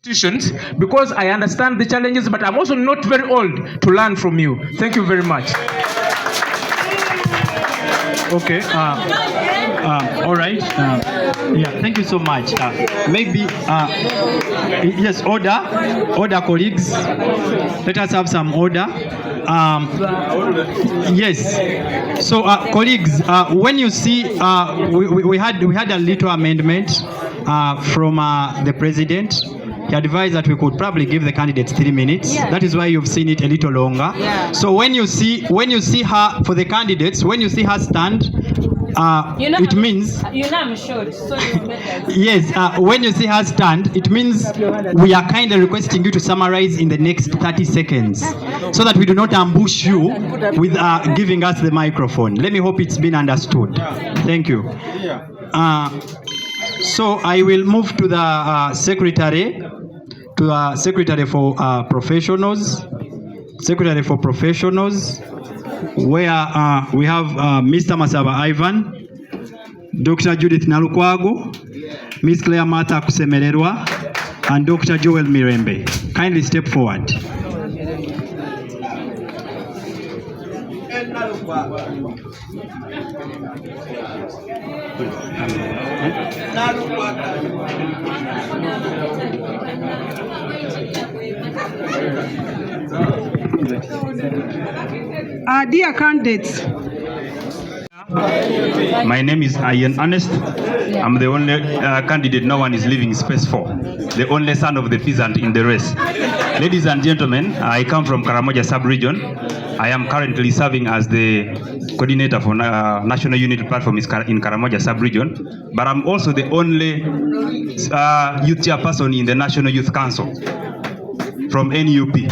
institutions, because I understand the challenges, but I'm also not very old to learn from you. Thank you very much. Okay. All right. Yeah. Thank you so much. Maybe. Yes. Order, colleagues. Let us have some order. Yes. So, colleagues, when you see, we had a little amendment from the president. He advised that we could probably give the candidates 3 minutes. Yeah. That is why you've seen it a little longer. Yeah. So when you see her for the candidates, when you see her stand, it means I'm short, so yes. When you see her stand, it means we are kindly requesting you to summarize in the next 30 seconds, so that we do not ambush you with giving us the microphone. Let me hope it's been understood. Thank you. So I will move to the secretary, for professionals. Secretary for professionals, where we have Mr. Masaba Ivan, Dr. Judith Nalukwago, Ms. Claire Martha Kusemererwa, and Dr. Joel Mirembe. Kindly step forward. Dear candidates. My name is Ian Ernest. I'm the only candidate no one is leaving space for. The only son of the peasant in the race. Ladies and gentlemen, I come from Karamoja sub-region. I am currently serving as the coordinator for National Unity Platform in Karamoja sub-region. But I'm also the only youth chairperson in the National Youth Council from NUP.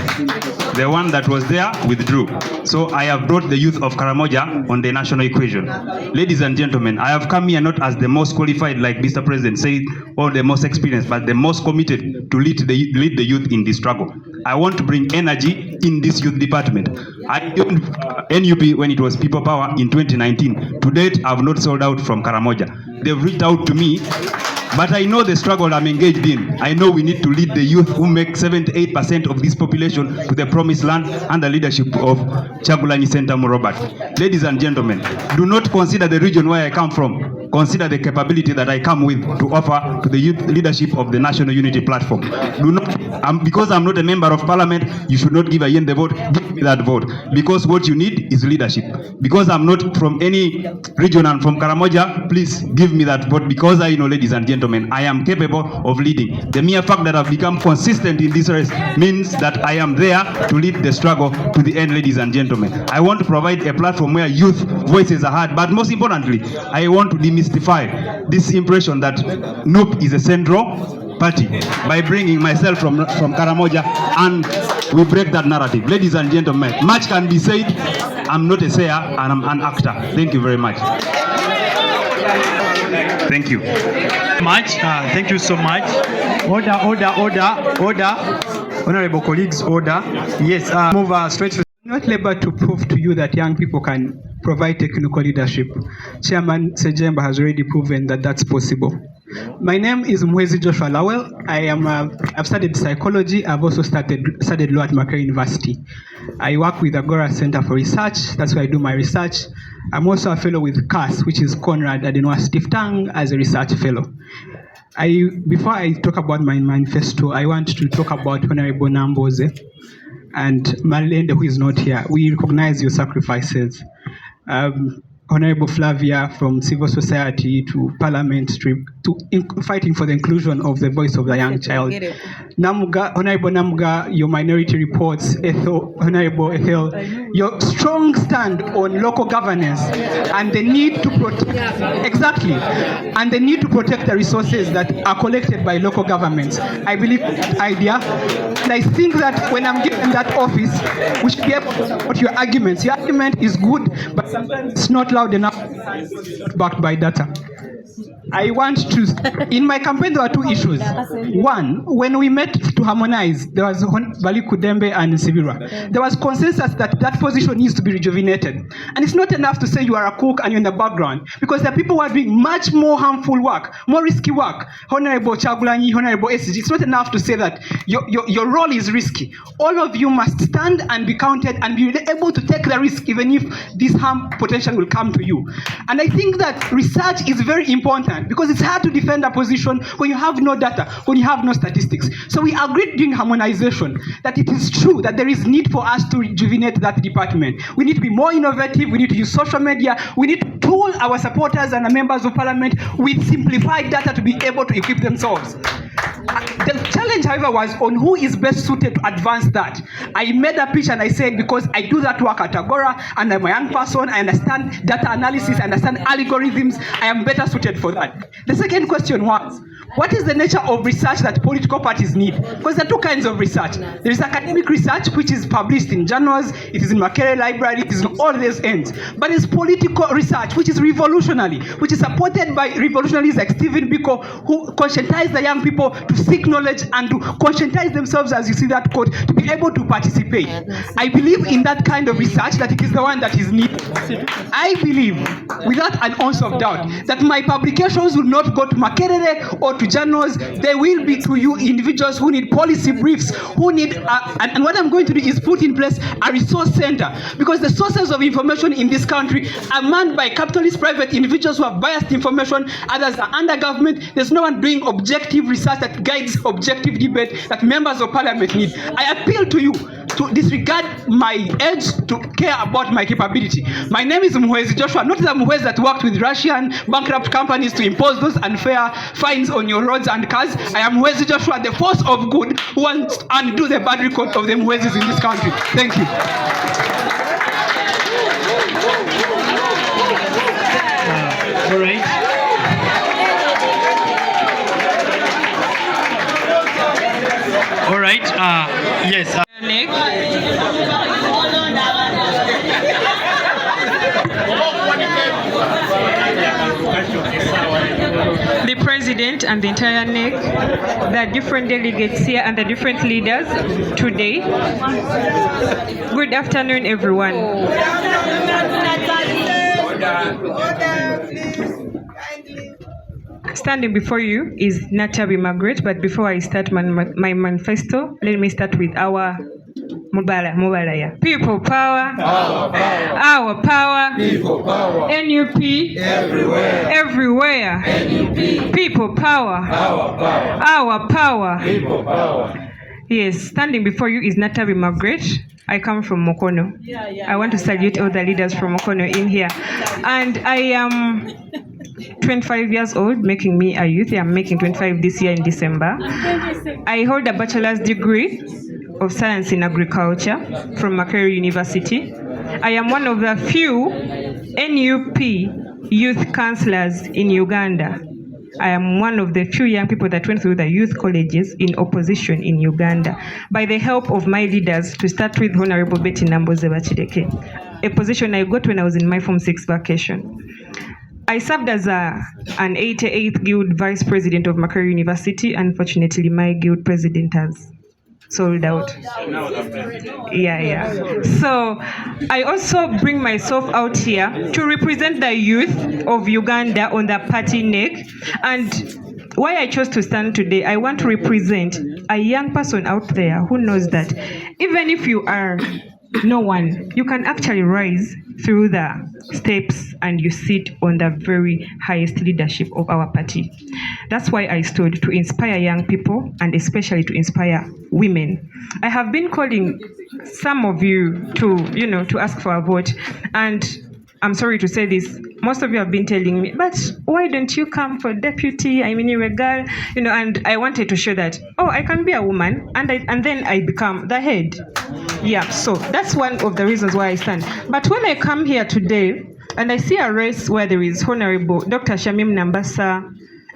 The one that was there withdrew. So I have brought the youth of Karamoja on the national equation. Ladies and gentlemen, I have come here not as the most qualified, like Mr. President said, or the most experienced, but the most committed to lead the youth in this struggle. I want to bring energy in this youth department. I joined NUP when it was People Power in 2019. To date, I have not sold out from Karamoja. They've reached out to me. But I know the struggle I'm engaged in. I know we need to lead the youth who make 78% of this population to the promised land under leadership of Chagulanyi Sentamu Robert. Ladies and gentlemen, do not consider the region where I come from. Consider the capability that I come with to offer to the youth leadership of the National Unity Platform. Do not, because I'm not a member of parliament, you should not give Ian the vote. Give me that vote. Because what you need is leadership. Because I'm not from any region and from Karamoja, please give me that vote. Because I know, ladies and gentlemen, I am capable of leading. The mere fact that I've become consistent in this race means that I am there to lead the struggle to the end, ladies and gentlemen. I want to provide a platform where youth voices are heard, but most importantly, I want to demystify this impression that NUP is a central party by bringing myself from Karamoja, and we break that narrative. Ladies and gentlemen, much can be said. I'm not a sayer and I'm an actor. Thank you very much. Thank you. Thank you so much. Order. Honorable colleagues, order. Yes, move straight to. Not labor to prove to you that young people can provide technical leadership. Chairman Sejemba has already proven that that's possible. My name is Mwezi Joshua Lowell. I've studied psychology. I've also studied law at Makerere University. I work with Agora Center for Research. That's where I do my research. I'm also a fellow with CAS, which is Conrad Adenoa Stiftang, as a research fellow. Before I talk about my manifesto, I want to talk about Honorable Namboze and Marlene, who is not here. We recognize your sacrifices. Honorable Flavia, from civil society to parliament, to fighting for the inclusion of the voice of the young child. Namuga, Honorable Namuga, your minority reports, Honorable Ethel, your strong stand on local governance and the need to protect the resources that are collected by local governments. I believe that idea, and I think that when I'm given that office, we should be able to support your arguments. Your argument is good, but sometimes it's not loud enough, backed by data. I want to, in my campaign there were two issues. One, when we met to harmonize, there was Bali Kudembe and Sibira. There was consensus that that position needs to be rejuvenated. And it's not enough to say you are a cook and you're in the background, because there are people who are doing much more harmful work, more risky work. Honorable Chagulanyi, Honorable SG, it's not enough to say that your role is risky. All of you must stand and be counted and be able to take the risk even if this harm potential will come to you. And I think that research is very important, because it's hard to defend a position when you have no data, when you have no statistics. So we agreed during harmonization that it is true that there is need for us to rejuvenate that department. We need to be more innovative, we need to use social media, we need to tool our supporters and our members of parliament with simplified data to be able to equip themselves. The challenge, however, was on who is best suited to advance that. I made a pitch and I said, because I do that work at Agora and I'm a young person, I understand data analysis, I understand algorithms, I am better suited for that. The second question was, what is the nature of research that political parties need? Because there are two kinds of research. There is academic research, which is published in journals, it is in Makerere Library, it is in all these ends. But there is political research, which is revolutionary, which is supported by revolutionaries like Stephen Biko, who conscientize the young people to seek knowledge and to conscientize themselves, as you see that quote, to be able to participate. I believe in that kind of research, that it is the one that is needed. I believe, without an ounce of doubt, that my publications will not go to Makerere or to journals. They will be to you individuals who need policy briefs, who need, and what I'm going to do is put in place a resource center, because the sources of information in this country are manned by capitalist private individuals who have biased information, others are under government. There's no one doing objective research that guides objective debate that members of parliament need. I appeal to you to disregard my age, to care about my capability. My name is Muhwezi Joshua, not the Muhwezi that worked with Russian bankrupt companies to impose those unfair fines on your roads and cars. I am Muhwezi Joshua, the force of good, who wants to undo the bad record of the Muhwezis in this country. Thank you. All right. All right. Yes. Nick. The president and the entire NEC, the different delegates here and the different leaders today. Good afternoon, everyone. Standing before you is Natabi Margaret, but before I start my manifesto, let me start with our Mubalaya. People power, our power, People power, NUP, everywhere, NUP, people power, our power, people power. Yes, standing before you is Natabi Margaret. I come from Mokono. I want to salute all the leaders from Mokono in here. And I am 25 years old, making me a youth. I'm making 25 this year in December. I hold a bachelor's degree of science in agriculture from Makerere University. I am one of the few NUP youth counselors in Uganda. I am one of the few young people that went through the youth colleges in opposition in Uganda by the help of my leaders, to start with Honorable Betty Namboze Bachideke, a position I got when I was in my Form 6 vacation. I served as an 88th Guild Vice President of Makerere University. Unfortunately, my Guild President has sold out. So I also bring myself out here to represent the youth of Uganda on the party neck. And why I chose to stand today, I want to represent a young person out there who knows that even if you are no one, you can actually rise through the steps and you sit on the very highest leadership of our party. That's why I stood to inspire young people and especially to inspire women. I have been calling some of you to ask for a vote, and I'm sorry to say this, most of you have been telling me, but why don't you come for deputy? I mean, you're a girl, and I wanted to show that, I can be a woman, and then I become the head. Yeah, so that's one of the reasons why I stand. But when I come here today, and I see a race where there is Honorable Dr. Shamim Nambasa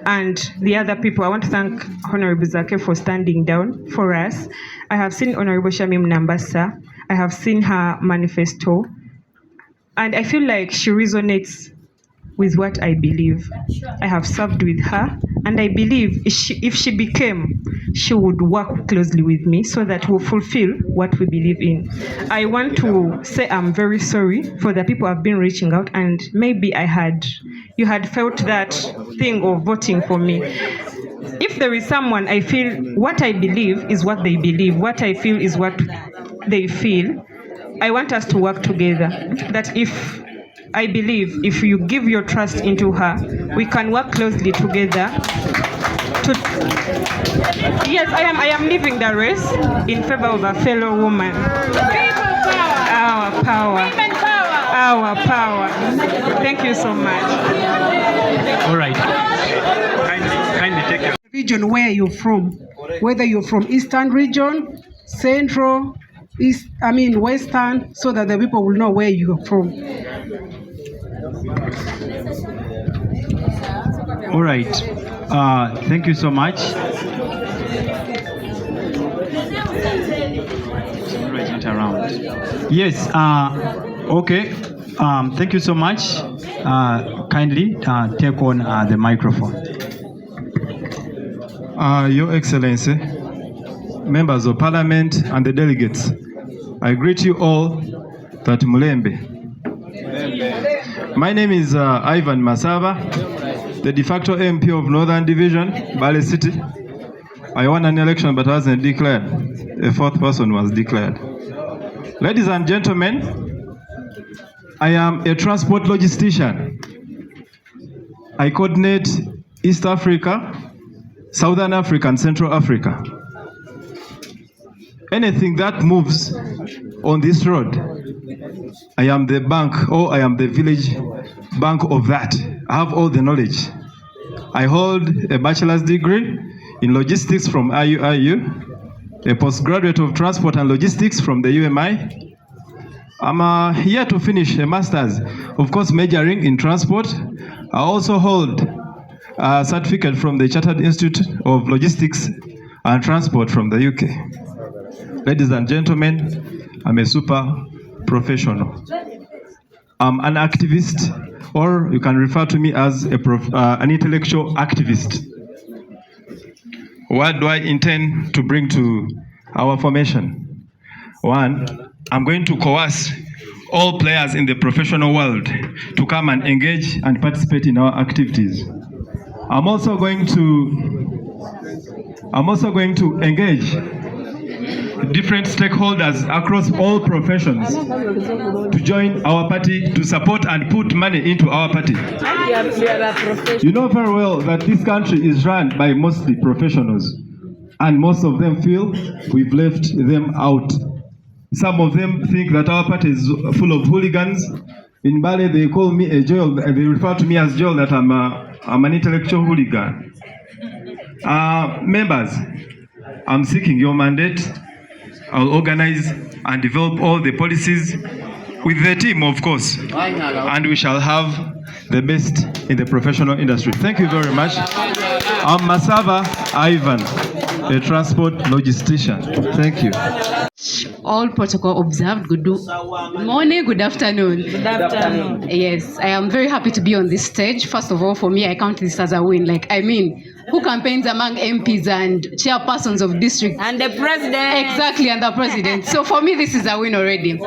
and the other people, I want to thank Honorable Zake for standing down for us. I have seen Honorable Shamim Nambasa. I have seen her manifesto. And I feel like she resonates with what I believe. I have served with her, and I believe if she became, she would work closely with me so that we'll fulfill what we believe in. I want to say I'm very sorry for the people I've been reaching out, and maybe you had felt that thing of voting for me. If there is someone I feel what I believe is what they believe, what I feel is what they feel, I want us to work together. That I believe if you give your trust into her, we can work closely together. Yes, I am leaving the race in favor of a fellow woman. Our power. Our power. Thank you so much. All right. Kindly take your region where you're from, whether you're from Eastern region, Central, Western, so that the people will know where you're from. All right. Thank you so much. Yes. Okay. Thank you so much. Kindly take on the microphone. Your Excellency, members of Parliament and the delegates, I greet you all that Mulembe. My name is Ivan Masava, the de facto MP of Northern Division, Bale City. I won an election but wasn't declared. A fourth person was declared. Ladies and gentlemen, I am a transport logistician. I coordinate East Africa, Southern Africa, and Central Africa. Anything that moves on this road, I am the bank, or I am the village bank of that. I have all the knowledge. I hold a bachelor's degree in logistics from IUIU, a postgraduate of transport and logistics from the UMI. I'm here to finish a master's, of course, majoring in transport. I also hold a certificate from the Chartered Institute of Logistics and Transport from the UK. Ladies and gentlemen, I'm a super professional. I'm an activist, or you can refer to me as an intellectual activist. What do I intend to bring to our formation? One, I'm going to coerce all players in the professional world to come and engage and participate in our activities. I'm also going to engage different stakeholders across all professions to join our party, to support and put money into our party. You know very well that this country is run by mostly professionals, and most of them feel we've left them out. Some of them think that our party is full of hooligans. In Bali, they call me a Joel. They refer to me as Joel, that I'm an intellectual hooligan. Members, I'm seeking your mandate. I'll organize and develop all the policies with the team, of course, and we shall have the best in the professional industry. Thank you very much. I'm Masava Ivan, a transport logistician. Thank you. All protocol observed. Good morning, good afternoon. Good afternoon. Yes, I am very happy to be on this stage. First of all, for me, I count this as a win. Who campaigns among MPs and chairpersons of district? And the president. Exactly, and the president. So for me, this is a win already.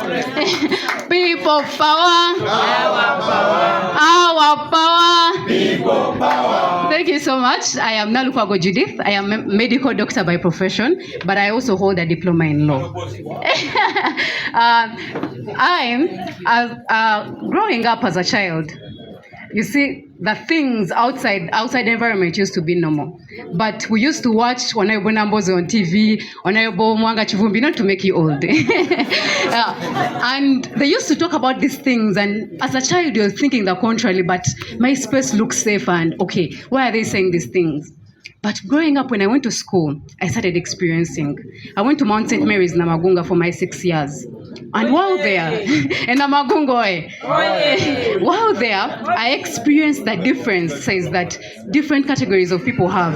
People power. Our power. Our power. People power. Thank you so much. I am Nalukwago Judith. I am a medical doctor by profession, but I also hold a diploma in law. Growing up as a child, you see, the things outside environment used to be normal. But we used to watch Honorable Numbers on TV, Honorable Mwanga Chivumbi, not to make you old. And they used to talk about these things, and as a child you're thinking the contrary, but my space looks safe and okay, why are they saying these things? But growing up, when I went to school, I started experiencing. I went to Mount St. Mary's Namagunga for my 6 years. And while there, while there, I experienced the differences that different categories of people have.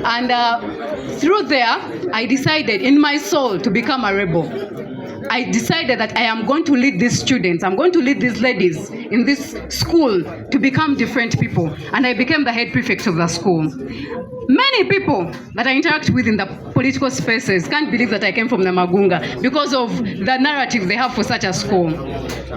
And through there, I decided in my soul to become a rebel. I decided that I am going to lead these students, I'm going to lead these ladies in this school to become different people. And I became the head prefect of the school. Many people that I interact with in the political spaces can't believe that I came from the Magunga because of the narrative they have for such a school.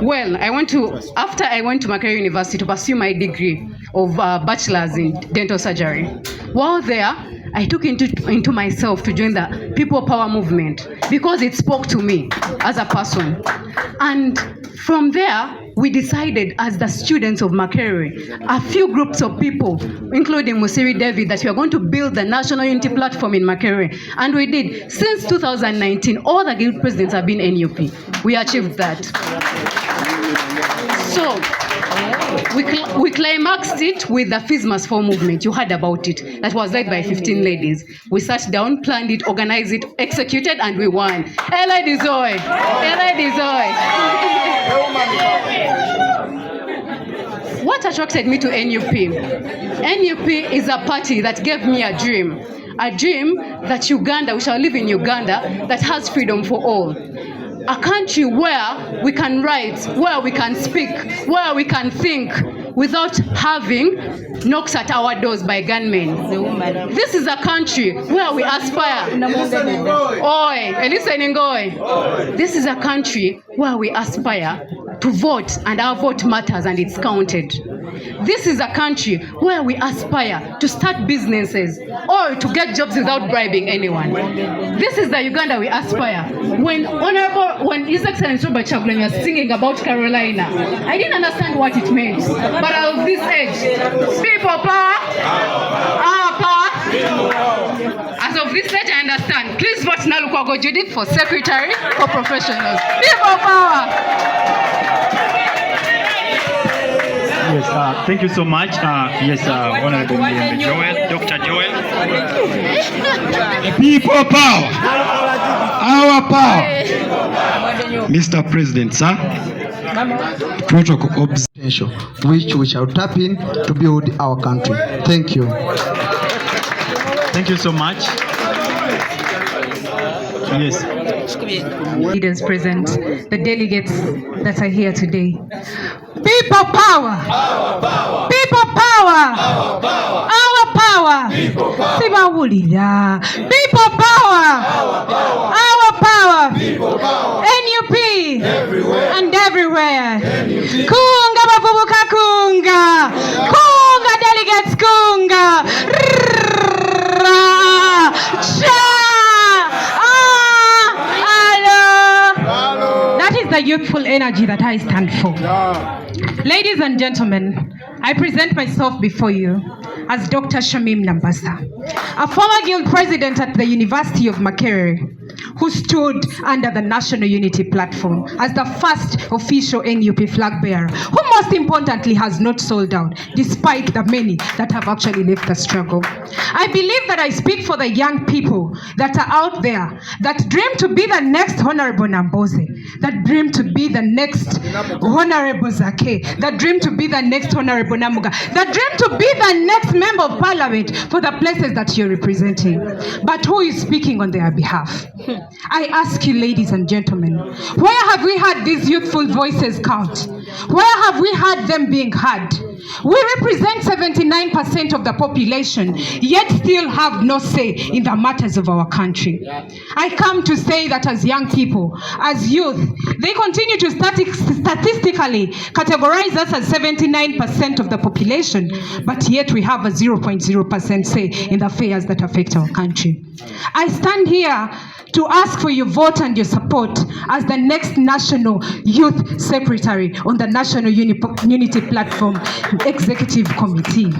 Well, after I went to Makerere University to pursue my degree of bachelor's in dental surgery. While there, I took into myself to join the People Power movement because it spoke to me as a person. And from there, we decided as the students of Makerere, a few groups of people, including Musiri David, that we are going to build the National Unity Platform in Makerere. And we did. Since 2019, all the guild presidents have been NUP. We achieved that. So, we climaxed it with the FISMAS 4 movement. You heard about it. That was led by 15 ladies. We sat down, planned it, organized it, executed, and we won. Hey, ladies, oi! Hey, ladies, oi! What attracted me to NUP? NUP is a party that gave me a dream that Uganda, we shall live in Uganda, that has freedom for all. A country where we can write, where we can speak, where we can think without having knocks at our doors by gunmen. This is a country where we aspire. This is a country where we aspire to vote, and our vote matters and it's counted. This is a country where we aspire to start businesses or to get jobs without bribing anyone. This is the Uganda we aspire. When His Excellency Robert Chagulanyi was singing about Carolina, I didn't understand what it meant. But of this age, people power, our power. As of this age, I understand. Please vote Nalukwago Judith for secretary for professionals. People power. Yes, thank you so much. Honorable Joel, Dr. Joel. People power, our power. Mr. President, sir, protocol observation, which we shall tap in to build our country. Thank you. Thank you so much. Yes. Leaders present, the delegates that are here today. People power! People power! Our power! Sibawulira! People power! Our power! NUP! And everywhere! Kunga bavubuka kunga! Kunga delegates kunga! The youthful energy that I stand for. Ladies and gentlemen, I present myself before you as Dr. Shamim Nambasa, a former guild president at the University of Makerere, who stood under the National Unity Platform as the first official NUP flag bearer, who most importantly has not sold out, despite the many that have actually left the struggle. I believe that I speak for the young people that are out there that dream to be the next Honorable Namboze, that dream to be the next Honorable Zake, that dream to be the next Honorable Namuga, that dream to be the next Member of Parliament for the places that you're representing. But who is speaking on their behalf? I ask you, ladies and gentlemen, where have we had these youthful voices count? Where have we had them being heard? We represent 79% of the population, yet still have no say in the matters of our country. I come to say that as young people, as youth, they continue to statistically categorize us as 79% of the population, but yet we have a 0.0% say in the affairs that affect our country. I stand here to ask for your vote and your support as the next National Youth Secretary on the National Unity Platform Executive Committee.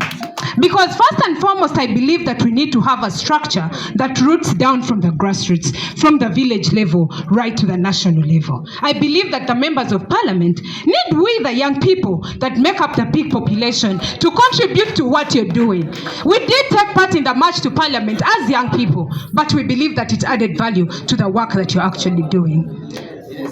Because first and foremost, I believe that we need to have a structure that roots down from the grassroots, from the village level, right to the national level. I believe that the members of parliament need we, the young people that make up the big population, to contribute to what you're doing. We did take part in the march to parliament as young people, but we believe that it added value to the work that you're actually doing.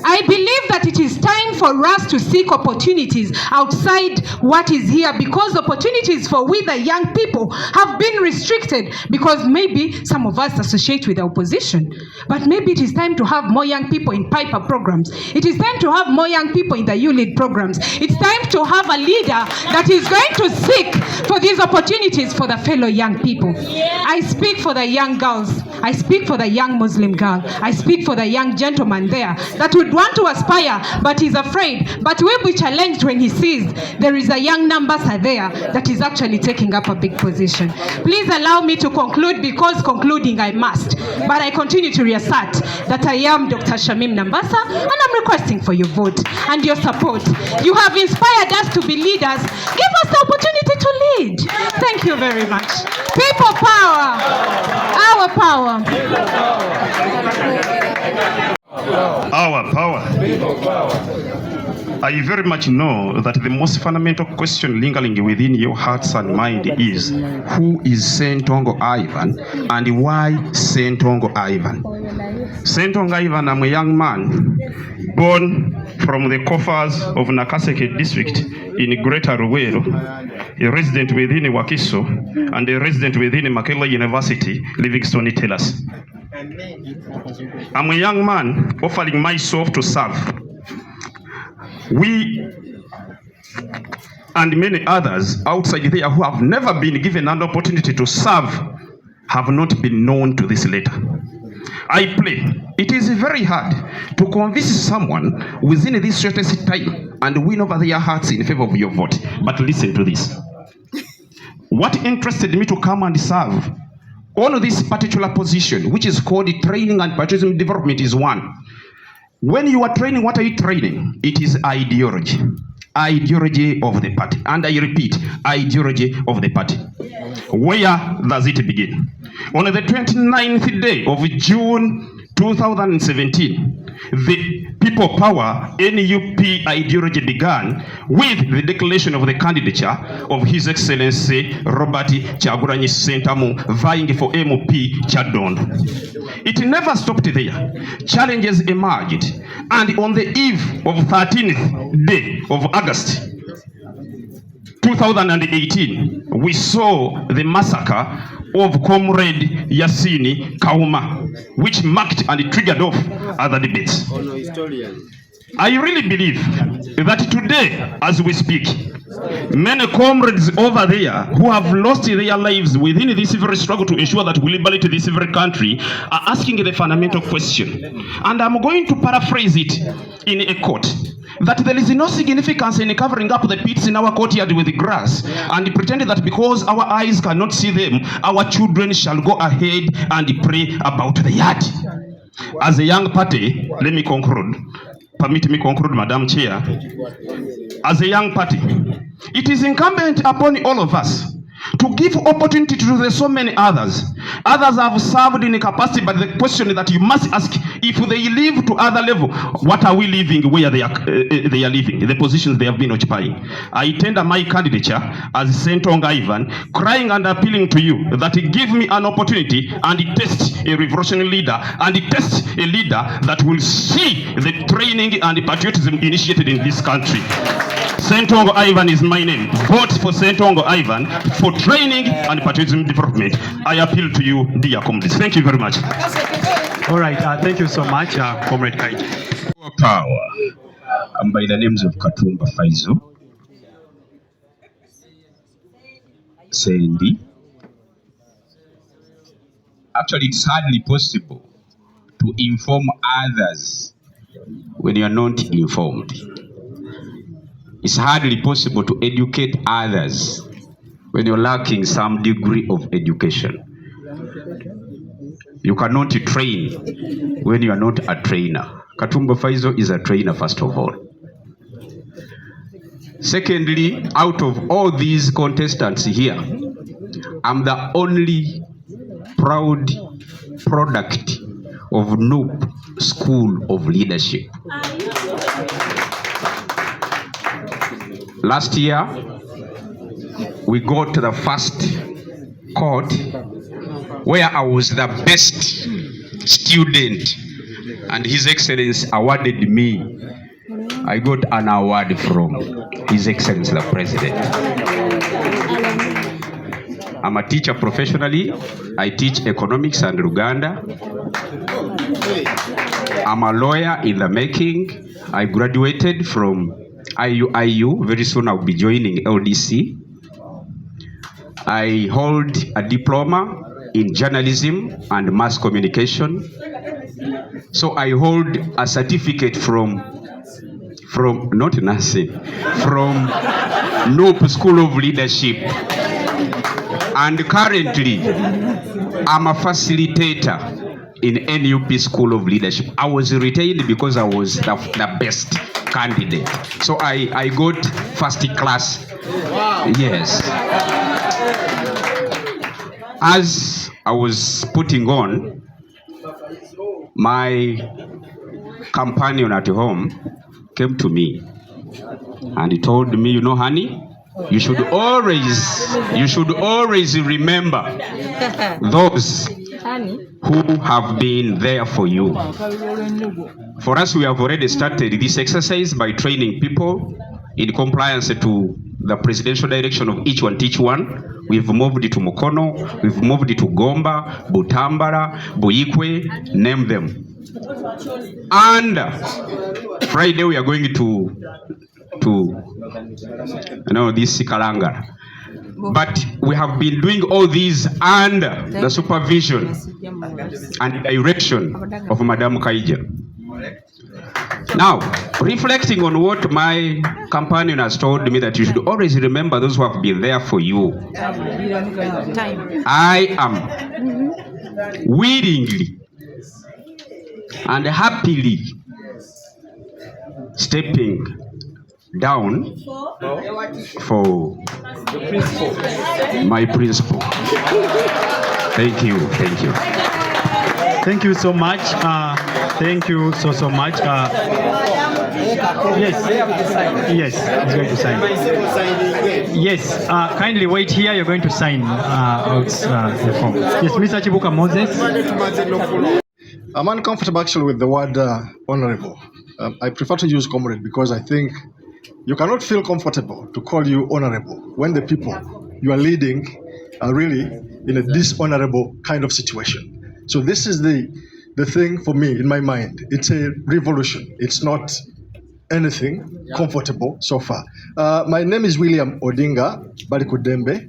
I believe that it is time for us to seek opportunities outside what is here, because opportunities for we the young people have been restricted because maybe some of us associate with the opposition. But maybe it is time to have more young people in Piper programs. It is time to have more young people in the U-Lead programs. It's time to have a leader that is going to seek for these opportunities for the fellow young people. I speak for the young girls. I speak for the young Muslim girl. I speak for the young gentleman there that would want to aspire but is afraid, but will be challenged when he sees there is a young Nambasa there that is actually taking up a big position. Please allow me to conclude, because concluding I must, but I continue to reassert that I am Dr. Shamim Nambasa, and I'm requesting for your vote and your support. You have inspired us to be leaders. Give us the opportunity to lead. Thank you very much. People power, our power. Our power. I very much know that the most fundamental question lingering within your hearts and mind is, who is Ssentongo Ivan and why Ssentongo Ivan? Ssentongo Ivan, I'm a young man born from the coffers of Nakaseke district in Greater Ruwero, a resident within Wakiso and a resident within Makerere University, Livingstone Tellers. I'm a young man offering myself to serve. We and many others outside there who have never been given an opportunity to serve have not been known to this letter. I pray it is very hard to convince someone within this shortest time and win over their hearts in favor of your vote. But listen to this. What interested me to come and serve on this particular position, which is called training and patriotism development, is one. When you are training, what are you training? It is ideology. Ideology of the party. And I repeat, ideology of the party. Where does it begin? On the 29th day of June 2017, the People Power NUP ideology began with the declaration of the candidature of His Excellency Robert Kyagulanyi Ssentamu vying for MP Kyadondo. It never stopped there. Challenges emerged, and on the eve of 13th day of August 2018, we saw the massacre of Comrade Yassini Kauma, which marked and triggered off other debates. I really believe that today, as we speak, many comrades over there who have lost their lives within this very struggle to ensure that we liberate this very country are asking the fundamental question. And I'm going to paraphrase it in a quote, that there is no significance in covering up the pits in our courtyard with grass and pretend that because our eyes cannot see them, our children shall go ahead and pray about the yard. As a young party, let me conclude. Permit me conclude, Madam Chair. As a young party, it is incumbent upon all of us to give opportunity to the so many others. Others have served in a capacity, but the question that you must ask, if they live to other level, what are we living where they are living, the positions they have been occupying? I tender my candidature as Ssentongo Ivan, crying and appealing to you that give me an opportunity and test a revolutionary leader and test a leader that will see the training and the patriotism initiated in this country. Ssentongo Ivan is my name. Vote for Ssentongo Ivan for training and patriotism development. I appeal to you, dear comrades. Thank you very much. All right, thank you so much, Comrade Kaiji. Power. I'm by the names of Katumba Faizo, Sandy. Actually, it's hardly possible to inform others when you are not informed. It's hardly possible to educate others when you're lacking some degree of education. You cannot train when you are not a trainer. Katumba Faizo is a trainer, first of all. Secondly, out of all these contestants here, I'm the only proud product of NUP School of Leadership. Last year, we got to the first court where I was the best student and His Excellency awarded me. I got an award from His Excellency the President. I'm a teacher professionally. I teach economics and Uganda. I'm a lawyer in the making. I graduated from IU. Very soon I'll be joining LDC. I hold a diploma in journalism and mass communication. So I hold a certificate from not nursing, from NOP School of Leadership. And currently, I'm a facilitator in NUP School of Leadership. I was retained because I was the best candidate. So I got first class. Wow. Yes. As I was putting on, my companion at home came to me and he told me, you know, honey, you should always remember those who have been there for you. For us, we have already started this exercise by training people in compliance to the presidential direction of each one teach one. We've moved to Mukono, we've moved to Gomba, Butambara, Buikwe, name them. And Friday we are going to this Sikalanga. But we have been doing all these under the supervision and direction of Madam Kaija. Now, reflecting on what my companion has told me, that you should always remember those who have been there for you. I am willingly and happily stepping down for my principal. Thank you. Thank you. Thank you so much. Thank you so much. Yes, he's going to sign. Yes, kindly wait here. You're going to sign out the form. Yes, Mr. Chibuka Moses. I'm uncomfortable actually with the word honorable. I prefer to use comrade because I think you cannot feel comfortable to call you honorable when the people you are leading are really in a dishonorable kind of situation. So this is the thing for me in my mind. It's a revolution. It's not anything comfortable so far. My name is William Odinga Barikudembe.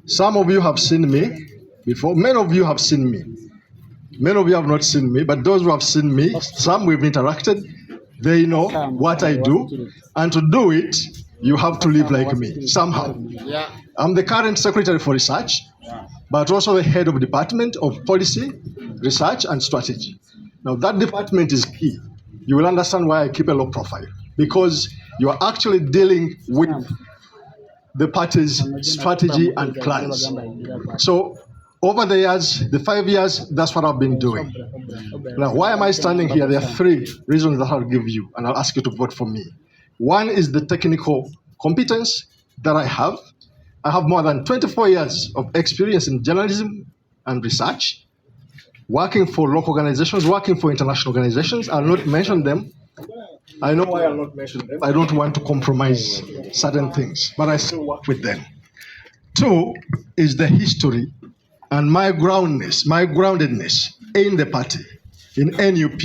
Some of you have seen me before. Many of you have seen me. Many of you have not seen me, but those who have seen me, some we've interacted, they know what I do. And to do it, you have to live like me, somehow. I'm the current Secretary for Research, but also the head of Department of Policy, Research and Strategy. Now that department is key. You will understand why I keep a low profile, because you are actually dealing with the party's strategy and plans. So over the years, the 5 years, that's what I've been doing. Now, why am I standing here? There are three reasons that I'll give you, and I'll ask you to vote for me. One is the technical competence that I have. I have more than 24 years of experience in journalism and research, working for local organizations, working for international organizations. I'll not mention them. I know why I'll not mention them. I don't want to compromise certain things, but I still work with them. Two is the history and my groundedness in the party, in NUP.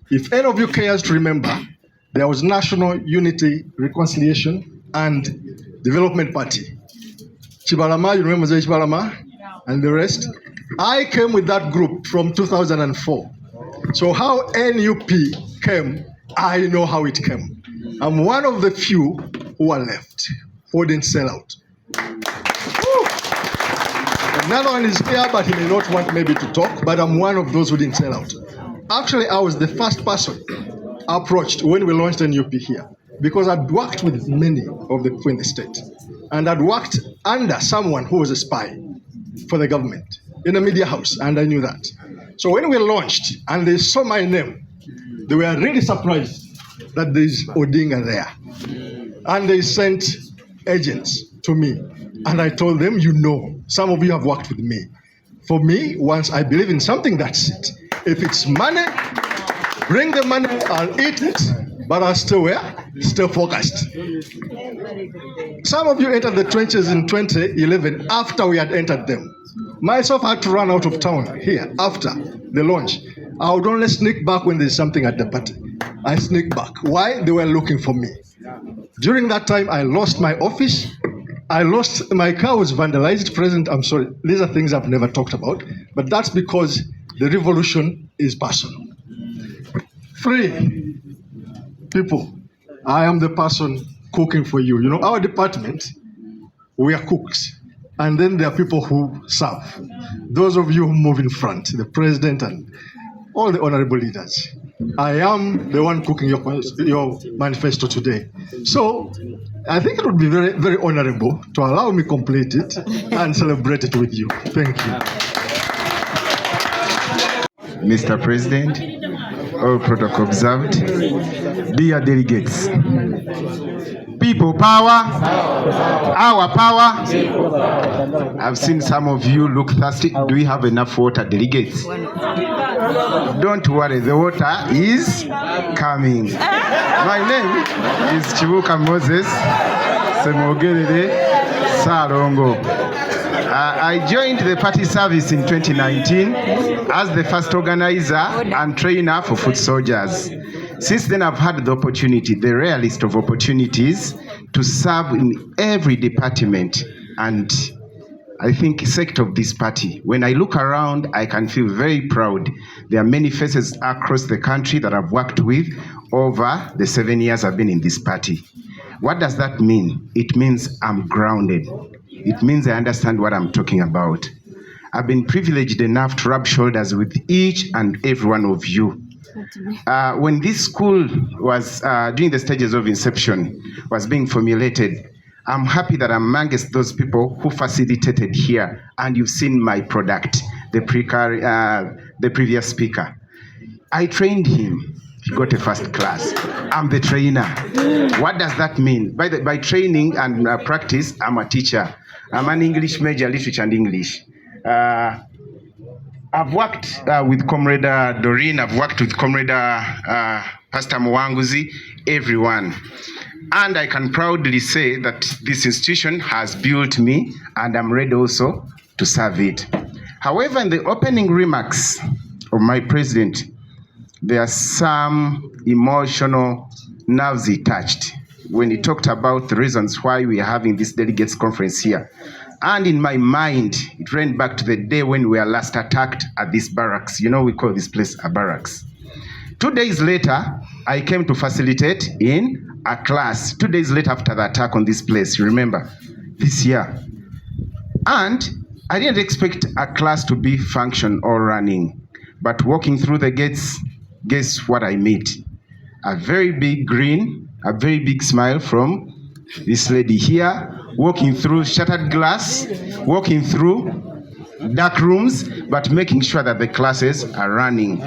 If any of you cares to remember, there was National Unity, Reconciliation and Development Party. Chibalama, you remember Zay Chibalama? And the rest? I came with that group from 2004. So how NUP came, I know how it came. I'm one of the few who are left, who didn't sell out. Another one is here, but he may not want maybe to talk, but I'm one of those who didn't sell out. Actually, I was the first person approached when we launched NUP here, because I'd worked with many of the people in the state, and I'd worked under someone who was a spy for the government in a media house, and I knew that. So when we launched and they saw my name, they were really surprised that there's Odinga there. And they sent agents to me. And I told them, you know, some of you have worked with me. For me, once I believe in something, that's it. If it's money, bring the money and eat it, but are still where? Still focused. Some of you entered the trenches in 2011 after we had entered them. Myself had to run out of town here after the launch. I would only sneak back when there's something at the party. I sneak back. Why? They were looking for me. During that time, I lost my office. I lost, my car was vandalized. President, I'm sorry. These are things I've never talked about, but that's because the revolution is personal. 3 people, I am the person cooking for you. You know, our department, we are cooks. And then there are people who serve. Those of you who move in front, the president and all the honorable leaders. I am the one cooking your manifesto today. So I think it would be very, very honorable to allow me complete it and celebrate it with you. Thank you. Mr. President, all protocol observed, dear delegates, people power, our power. I've seen some of you look thirsty. Do we have enough water, delegates? Don't worry, the water is coming. My name is Chibuka Moses Semogerere Sarongo. I joined the party service in 2019 as the first organizer and trainer for foot soldiers. Since then, I've had the opportunity, the rarest of opportunities, to serve in every department and I think sector of this party. When I look around, I can feel very proud. There are many faces across the country that I've worked with over the 7 years I've been in this party. What does that mean? It means I'm grounded. It means I understand what I'm talking about. I've been privileged enough to rub shoulders with each and every one of you. When this school was, during the stages of inception, was being formulated, I'm happy that I'm amongst those people who facilitated here, and you've seen my product, the previous speaker. I trained him. He got a first class. I'm the trainer. What does that mean? By training and practice, I'm a teacher. I'm an English major, literature and English. I've worked with Comrade Doreen. I've worked with Comrade Pastor Mwanguzi, everyone. And I can proudly say that this institution has built me, and I'm ready also to serve it. However, in the opening remarks of my president, there are some emotional nerves he touched when he talked about the reasons why we are having this delegates conference here. And in my mind, it ran back to the day when we were last attacked at this barracks. You know, we call this place a barracks. 2 days later, I came to facilitate in a class. 2 days later after the attack on this place, you remember, this year. And I didn't expect a class to be function or running. But walking through the gates, guess what I met? A very big grin, a very big smile from this lady here, walking through shattered glass, walking through dark rooms, but making sure that the classes are running.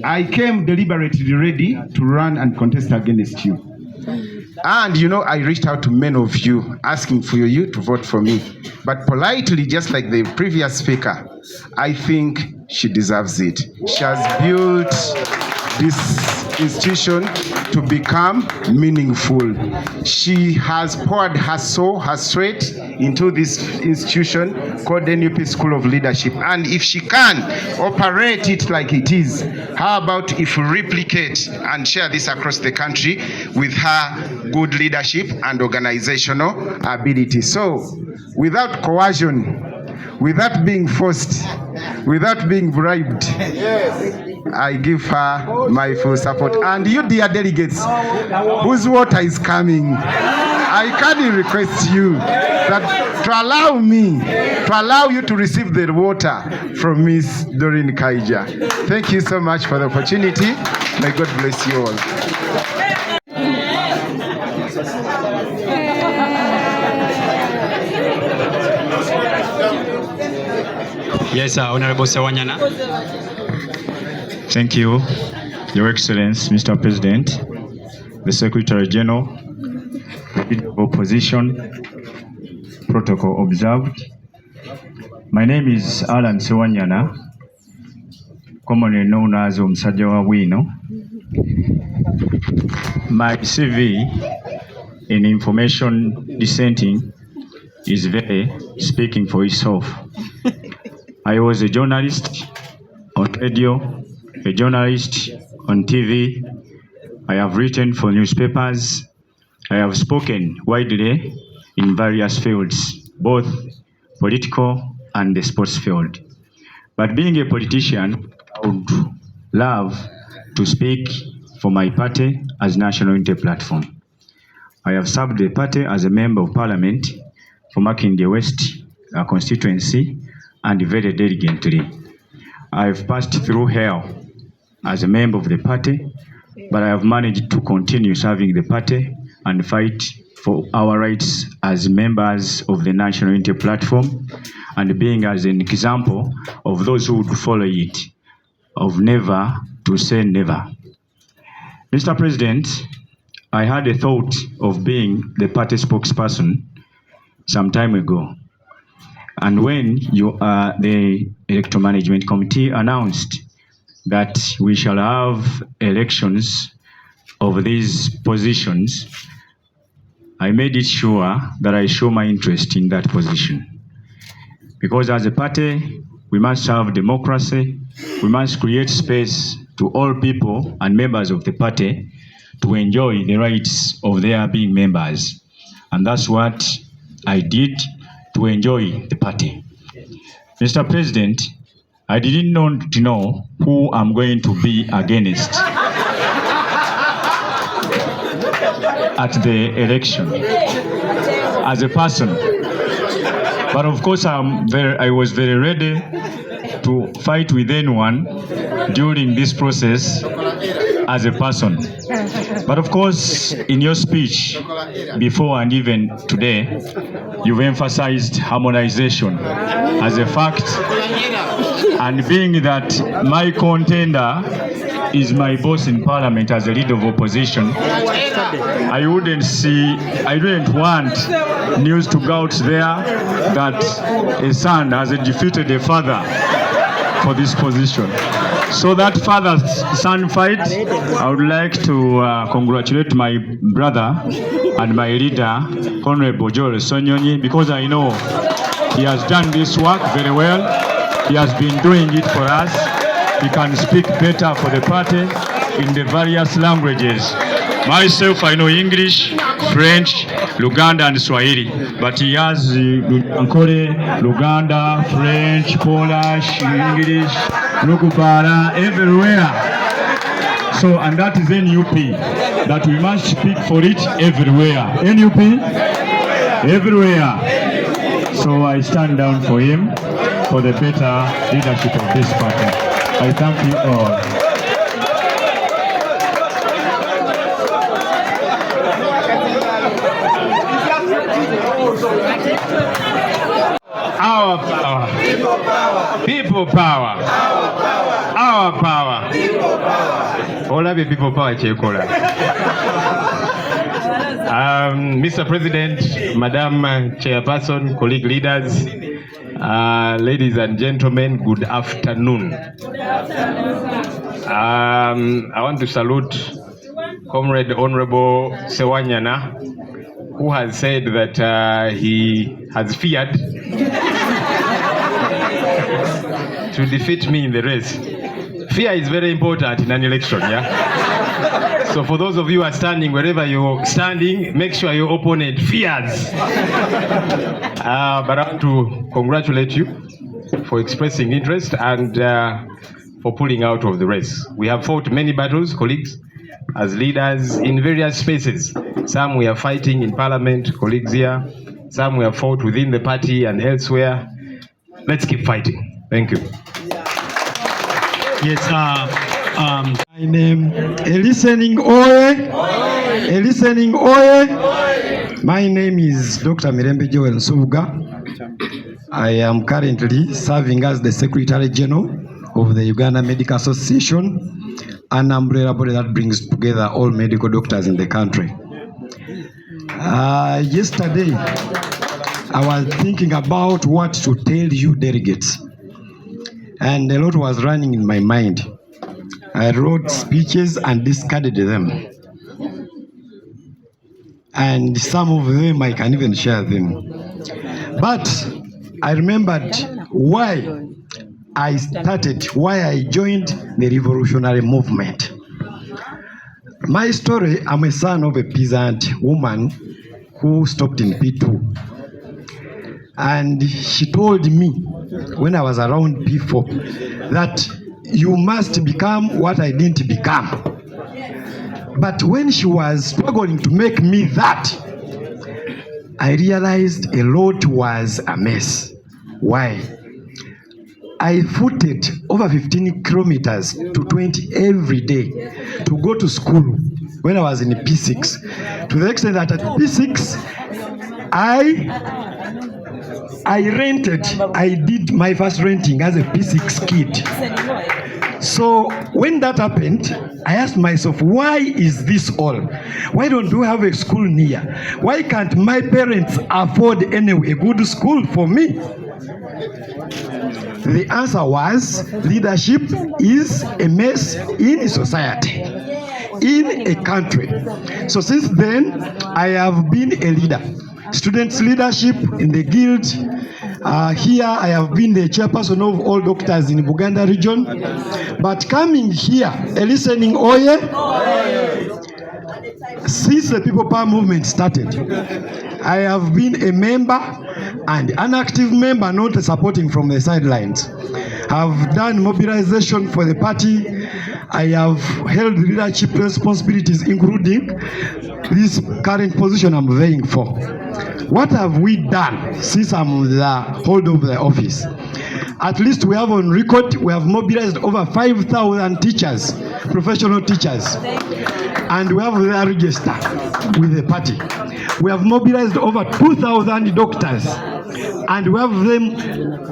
I came deliberately ready to run and contest against you. And you know, I reached out to many of you asking for you to vote for me. But politely, just like the previous speaker, I think she deserves it. She has built this institution to become meaningful. She has poured her soul, her sweat into this institution called the NUP School of Leadership. And if she can operate it like it is, how about if we replicate and share this across the country with her good leadership and organizational ability? So, without coercion, without being forced, without being bribed, I give her my full support. And you, dear delegates, whose water is coming, I kindly request you that to allow you to receive the water from Miss Doreen Kaija. Thank you so much for the opportunity. May God bless you all. Yes, Honorable Sewanyana. Thank you, Your Excellency, Mr. President, the Secretary General, the Leader of Opposition, protocol observed. My name is Alan Sewanyana, commonly known as Omusajja wa Bwino. My CV in information dissenting is very speaking for itself. I was a journalist on radio, a journalist on TV. I have written for newspapers. I have spoken widely in various fields, both political and the sports field. But being a politician, I would love to speak for my party as National Unity Platform. I have served the party as a member of parliament for Makindye West constituency and very diligently. I have passed through hell as a member of the party, but I have managed to continue serving the party and fight for our rights as members of the National Unity Platform, and being as an example of those who would follow it, of never to say never. Mr. President, I had a thought of being the party spokesperson some time ago. And when the Electoral Management Committee announced that we shall have elections of these positions, I made it sure that I show my interest in that position. Because as a party, we must have democracy, we must create space to all people and members of the party to enjoy the rights of their being members. And that's what I did to enjoy the party. Mr. President, I didn't know who I'm going to be against at the election as a person. But of course, I was very ready to fight with anyone during this process as a person. But of course, in your speech before and even today, you've emphasized harmonization as a fact, and being that my contender is my boss in parliament as a leader of opposition, I didn't want news to go out there that a son has defeated a father for this position. So that father-son fight, I would like to congratulate my brother and my leader, Honorable Joel Sonyonyi, because I know he has done this work very well. He has been doing it for us. He can speak better for the party in the various languages. Myself, I know English, French, Luganda, and Swahili, but he has Nkole, Luganda, French, Polish, English, Lugubara, everywhere. So, and that is NUP, that we must speak for it everywhere. NUP, everywhere. So I stand down for him for the better leadership of this party. I thank you all. Our power. People power. Our power. All of the people power chekola. Mr. President, Madam Chairperson, colleague leaders, ladies and gentlemen, good afternoon. I want to salute Comrade Honorable Sewanyana, who has said that he has feared to defeat me in the race. Fear is very important in an election, yeah? So for those of you who are standing, wherever you're standing, make sure your opponent fears. But I want to congratulate you for expressing interest and for pulling out of the race. We have fought many battles, colleagues, as leaders in various spaces. Some we are fighting in parliament, colleagues here. Some we have fought within the party and elsewhere. Let's keep fighting. Thank you. Yes, my name listening oye. Listening oye. My name is Dr. Mirembe Joel Subuga. I am currently serving as the Secretary General of the Uganda Medical Association, an umbrella body that brings together all medical doctors in the country. Yesterday, I was thinking about what to tell you delegates. and a lot was running in my mind. I wrote speeches and discarded them. And some of them I can even share them. But I remembered why I joined the revolutionary movement. My story, I'm a son of a peasant woman who stopped in P2. And she told me when I was around people that you must become what I didn't become. But when she was struggling to make me that, I realized a lot was a mess. Why? I footed over 15 kilometers to 20 every day to go to school when I was in P6. To the extent that at P6, I did my first renting as a P6 kid. So when that happened, I asked myself, why is this all? Why don't we have a school near? Why can't my parents afford anyway a good school for me? The answer was leadership is a mess in a society, in a country. So since then, I have been a leader. Students' leadership in the guild. Here I have been the chairperson of all doctors in Buganda region. But coming here, a listening oye, since the People Power movement started, I have been a member and an active member, not supporting from the sidelines. I've done mobilization for the party. I have held leadership responsibilities, including this current position I'm vying for. What have we done since I'm the holder of the office? At least we have on record, we have mobilized over 5,000 teachers, professional teachers, and we have their register with the party. We have mobilized over 2,000 doctors, and we have them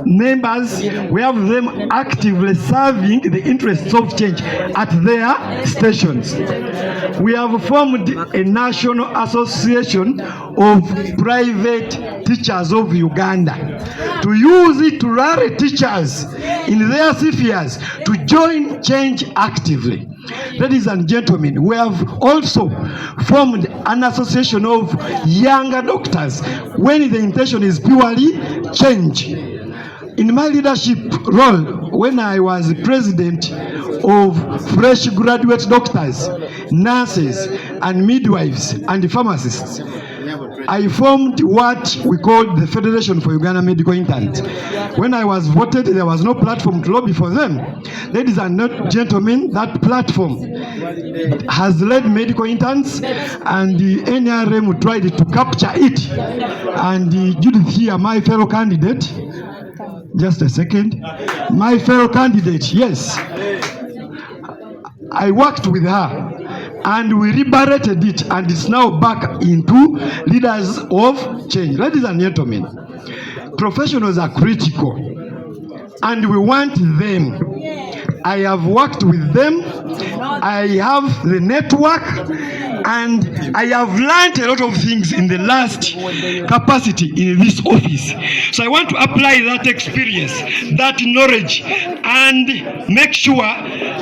members, we have them actively serving the interests of change at their stations. We have formed a national association of private teachers of Uganda to use it to rally teachers in their spheres to join change actively. Ladies and gentlemen, we have also formed an association of younger doctors when the intention is purely change. In my leadership role, when I was president of fresh graduate doctors, nurses, and midwives, and pharmacists, I formed what we called the Federation for Uganda Medical Interns. When I was voted, there was no platform to lobby for them. Ladies and gentlemen, that platform has led medical interns, and the NRM tried to capture it. And Judith here, my fellow candidate, just a second, my fellow candidate, yes, I worked with her. And we liberated it, and it's now back into leaders of change. Ladies and gentlemen, professionals are critical, and we want them. I have worked with them, I have the network, and I have learned a lot of things in the last capacity in this office. So I want to apply that experience, that knowledge, and make sure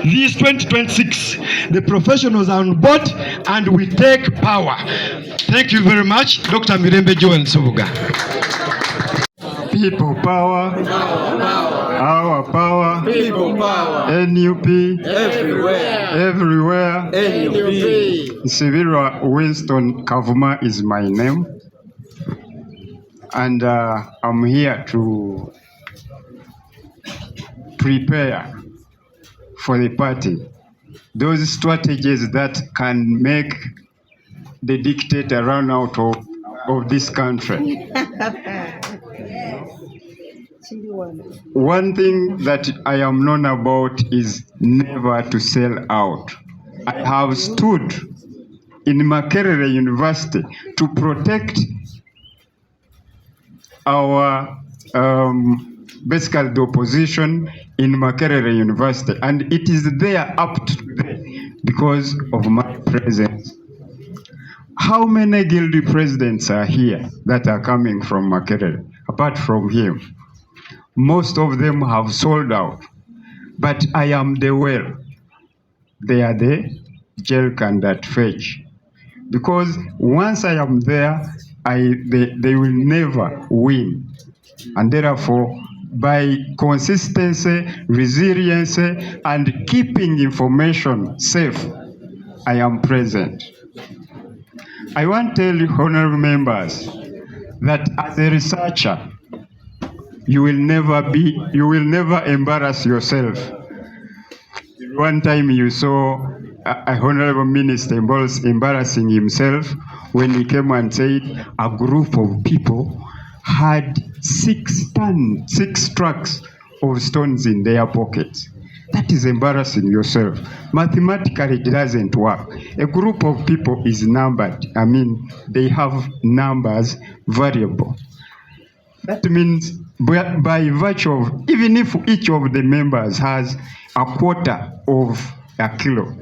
this 2026, the professionals are on board and we take power. Thank you very much. Dr. Mirembe Joel Sobuga. People power, our power, People power, NUP, everywhere. NUP. Sivira Winston Kavuma is my name, and I'm here to prepare for the party those strategies that can make the dictator run out of this country. One thing that I am known about is never to sell out. I have stood in Makerere University to protect our basically the opposition in Makerere University, and it is there up to today because of my presence. How many guild presidents are here that are coming from Makerere apart from him? Most of them have sold out. but I am the well. They are the jerk and that fetch. Because once I am there, they will never win. And therefore, by consistency, resilience, and keeping information safe, I am present. I want to tell you, honorable members, that as a researcher, you will never embarrass yourself. One time you saw a honorable minister embarrassing himself when he came and said a group of people had 6 trucks of stones in their pockets. That is embarrassing yourself. Mathematically, it doesn't work. A group of people is numbered. I mean, they have numbers variable. That means by virtue of, even if each of the members has a quarter of a kilo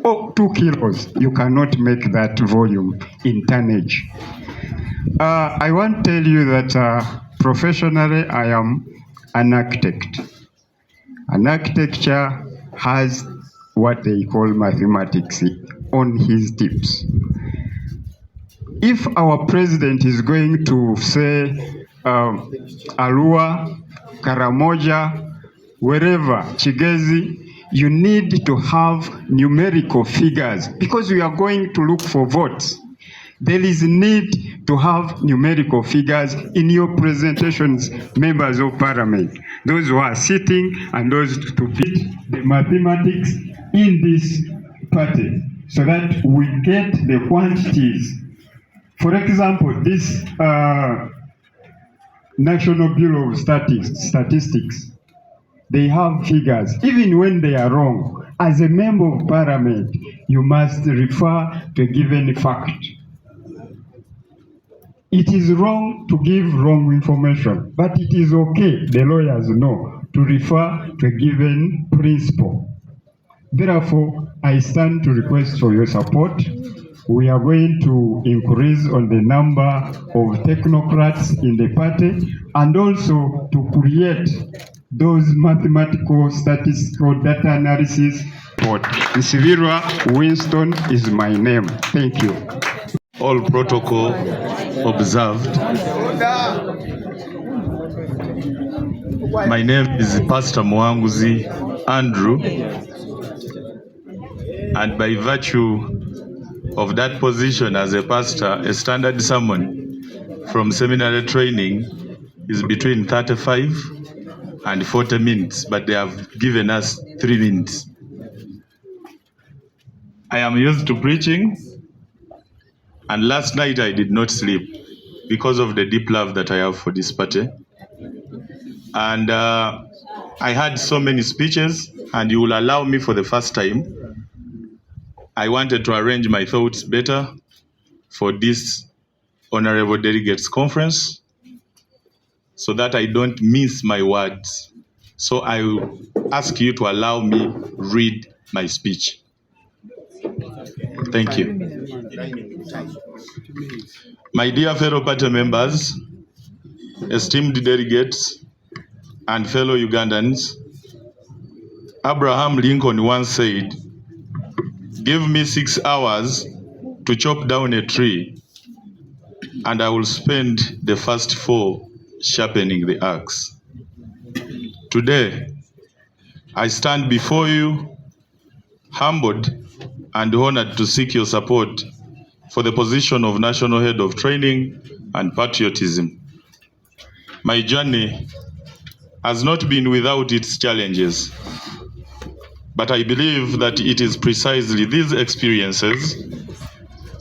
or 2 kilos, you cannot make that volume in tonnage. I want to tell you that professionally I am an architect. An architecture has what they call mathematics on his tips. If our president is going to say Arua, Karamoja, wherever, Chigezi, you need to have numerical figures because we are going to look for votes. There is need to have numerical figures in your presentations, members of parliament, those who are sitting and those to fit the mathematics in this party so that we get the quantities. For example, this National Bureau of Statistics, they have figures. Even when they are wrong, as a member of parliament, you must refer to a given fact. It is wrong to give wrong information, but it is okay, the lawyers know, to refer to a given principle. Therefore, I stand to request for your support. We are going to increase on the number of technocrats in the party and also to create those mathematical, statistical data analysis. Nsivirwa Winston is my name. Thank you. All protocol observed. My name is Pastor Mwanguzi Andrew, and by virtue of that position as a pastor, a standard sermon from seminary training is between 35 and 40 minutes, but they have given us 3 minutes. I am used to preaching, and last night I did not sleep because of the deep love that I have for this party. And I had so many speeches, and you will allow me for the first time, I wanted to arrange my thoughts better for this Honorable Delegates Conference so that I don't miss my words. So I will ask you to allow me read my speech. Thank you. My dear fellow party members, esteemed delegates, and fellow Ugandans, Abraham Lincoln once said, "Give me 6 hours to chop down a tree, and I will spend the first 4 sharpening the axe." Today, I stand before you, humbled and honored to seek your support for the position of National Head of Training and Patriotism. My journey has not been without its challenges, but I believe that it is precisely these experiences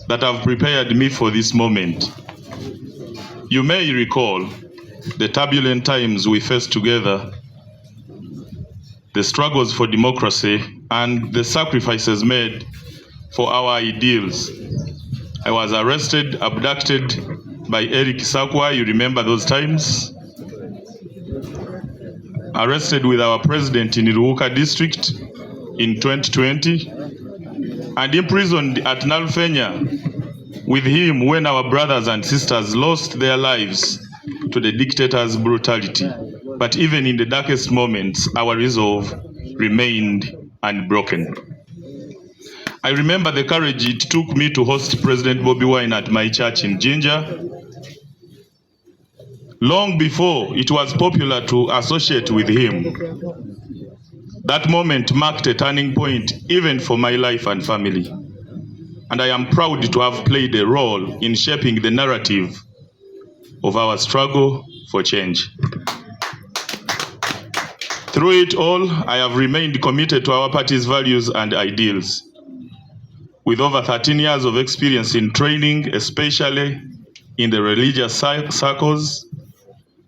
that have prepared me for this moment. You may recall the turbulent times we faced together, the struggles for democracy, and the sacrifices made for our ideals. I was arrested, abducted by Eric Sakwa, you remember those times? Arrested with our president in Iruka district in 2020, and imprisoned at Nalfenya with him when our brothers and sisters lost their lives to the dictator's brutality. But even in the darkest moments, our resolve remained unbroken. I remember the courage it took me to host President Bobi Wine at my church in Jinja, long before it was popular to associate with him. That moment marked a turning point even for my life and family. And I am proud to have played a role in shaping the narrative of our struggle for change. Through it all, I have remained committed to our party's values and ideals. With over 13 years of experience in training, especially in the religious circles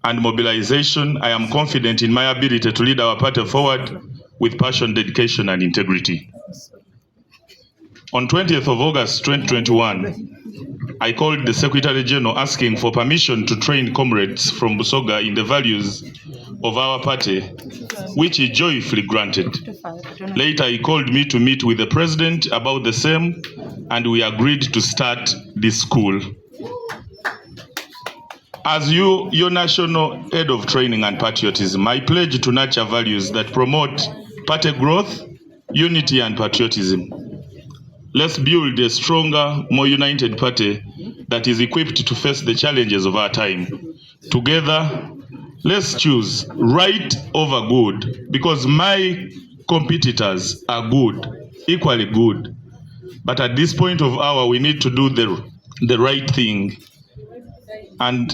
and mobilization, I am confident in my ability to lead our party forward with passion, dedication, and integrity. On 20th of August 2021, I called the Secretary General asking for permission to train comrades from Busoga in the values of our party, which he joyfully granted. Later, he called me to meet with the President about the same, and we agreed to start this school. As your national head of training and patriotism, I pledge to nurture values that promote party growth, unity, and patriotism. Let's build a stronger, more united party that is equipped to face the challenges of our time. Together, let's choose right over good, because my competitors are good, equally good. But at this point of hour, we need to do the right thing. And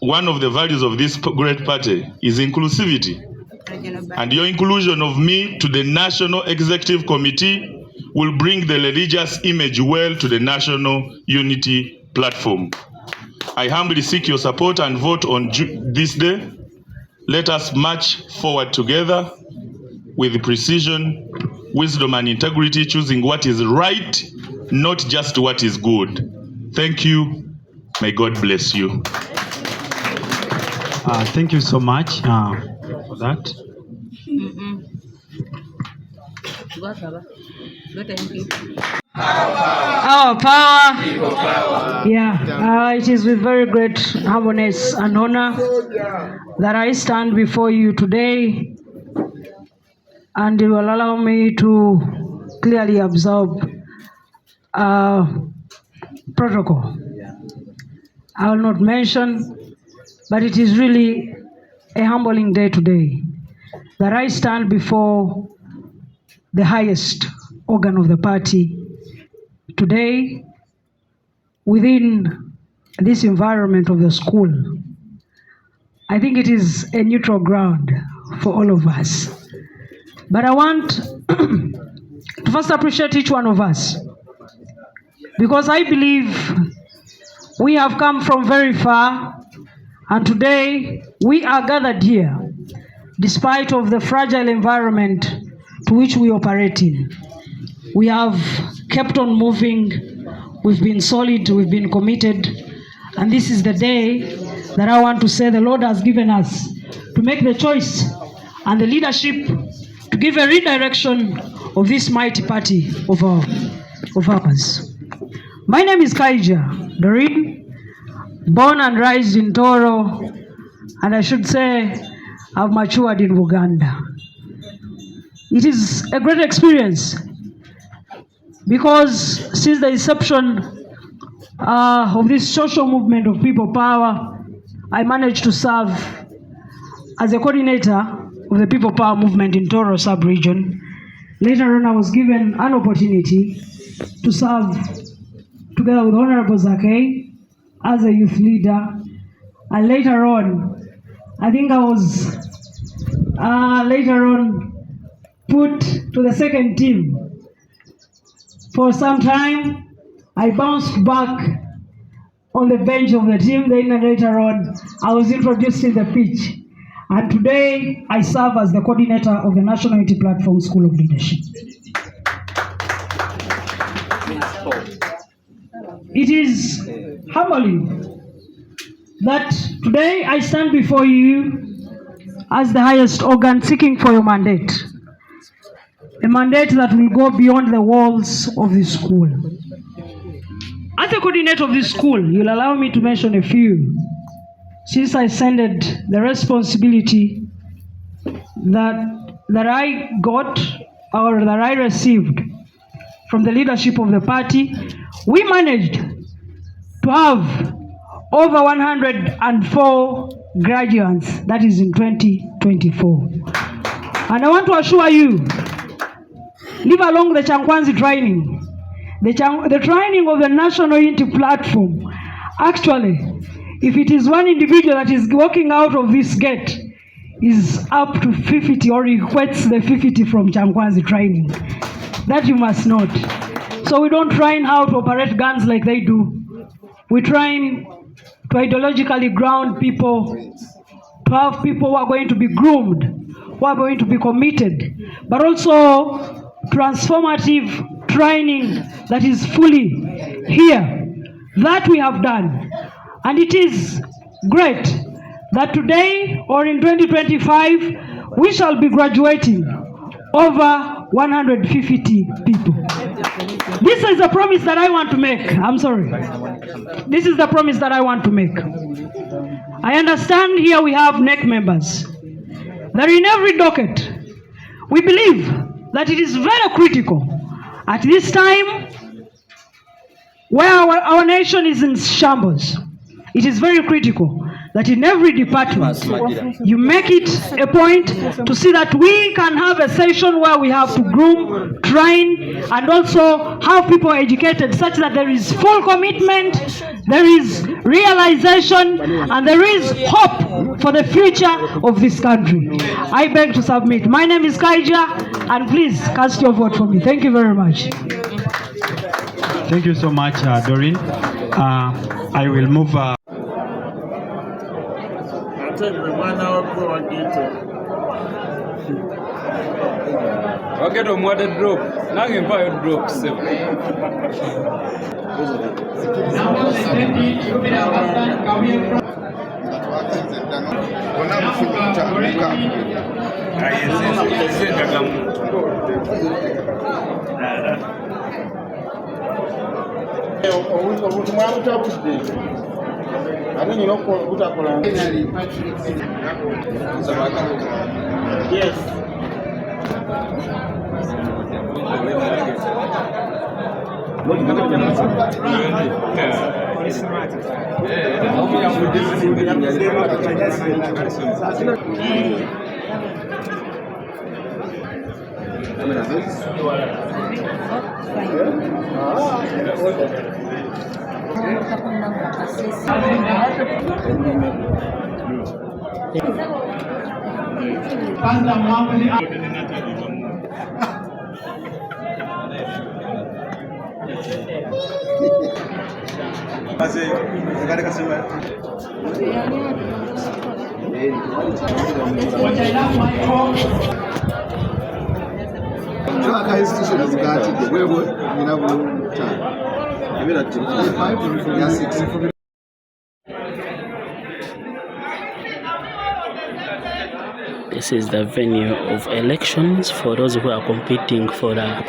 one of the values of this great party is inclusivity. And your inclusion of me to the National Executive Committee will bring the religious image well to the national unity platform. I humbly seek your support and vote on this day. Let us march forward together with precision, wisdom, and integrity, choosing what is right, not just what is good. Thank you. May God bless you. Thank you so much for that. Our power. Yeah, it is with very great humbleness and honor that I stand before you today, and you will allow me to clearly observe protocol. I will not mention, but it is really a humbling day today that I stand before the highest organ of the party today within this environment of the school. I think it is a neutral ground for all of us. But I want to first appreciate each one of us, because I believe we have come from very far, and today we are gathered here despite of the fragile environment to which we operate in. We have kept on moving, we've been solid, we've been committed, and this is the day that I want to say the Lord has given us to make the choice and the leadership to give a redirection of this mighty party of ours. My name is Kaija Doreen, born and raised in Toro, and I should say I've matured in Uganda. It is a great experience because since the inception of this social movement of people power, I managed to serve as a coordinator of the people power movement in Toro sub-region. Later on, I was given an opportunity to serve together with Honorable Zake as a youth leader. And later on, I think I was later on put to the second team. For some time, I bounced back on the bench of the team. Then later on, I was introduced in the pitch. And today, I serve as the coordinator of the National Unity Platform School of Leadership. It is humbling that today I stand before you as the highest organ seeking for your mandate. A mandate that will go beyond the walls of this school. As the coordinator of this school, you'll allow me to mention a few. Since I ascended the responsibility that that I got or that I received from the leadership of the party, we managed to have over 104 graduates, that is in 2024. And I want to assure you, leave along the Chankwanzi training, the training of the National Unity Platform. Actually, if it is one individual that is walking out of this gate, is up to 50 or equates the 50 from Chankwanzi training. That you must note. So we don't train how to operate guns like they do. We train to ideologically ground people, to have people who are going to be groomed, who are going to be committed, but also transformative training that is fully here. That we have done. And it is great that today or in 2025, we shall be graduating over 150 people. This is the promise that I want to make. I'm sorry. This is the promise that I want to make. I understand here we have NEC members. That in every docket, we believe that it is very critical at this time where our nation is in shambles. It is very critical that in every department you make it a point to see that we can have a session where we have to groom, train, and also have people educated such that there is full commitment, there is realization, and there is hope for the future of this country. I beg to submit. My name is Kaija, and please cast your vote for me. Thank you very much. Thank you so much, Doreen. I will move. Get on what the drop. Now you buy a drop. Yes. This is the venue of elections for those who are competing for the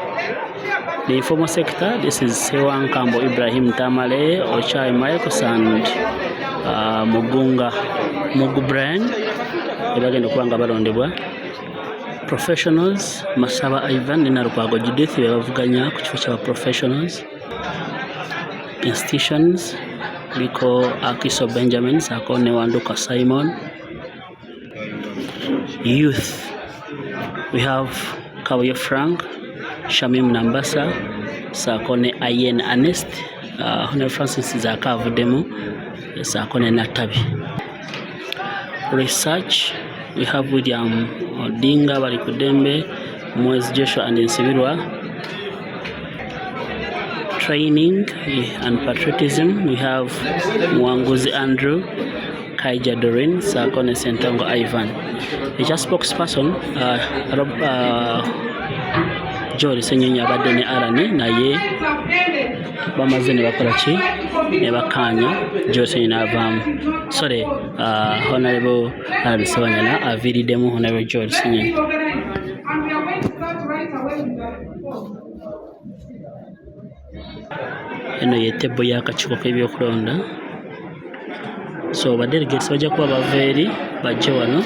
informal sector. This is Sewan Kambo Ibrahim Tamale, Ochai Michaels, and Mugunga Mugubrand. Professionals, Masaba Ivan, Ninarukwago Judith, we have Ganya, Kuchwa professionals, institutions, Liko Akiso Benjamin, Sako Newanduka Simon, youth, we have Kawayo Frank, Shamim Nambasa, Sakone Ayen Anest, Hone Francis Zakavu Demo, Sakone Natabi. Research, we have William Odinga, Barikudembe, Moise Joshua and Nsibirwa. Training and patriotism, we have Mwanguzi Andrew, Kaija Doreen, Sakone Sentongo Ivan. The just spokesperson, Jory Senyonya Badene Arani, Naye, Bamazene Bakarachi, Nebakanya, Josephine Avam, sorry, Honorable Arisavana, a very demo, Honorable George Senyonya. Eno yetebo yakachiko k'ebyokulonda. So ba delegates bajja kuba baveeri bajje wano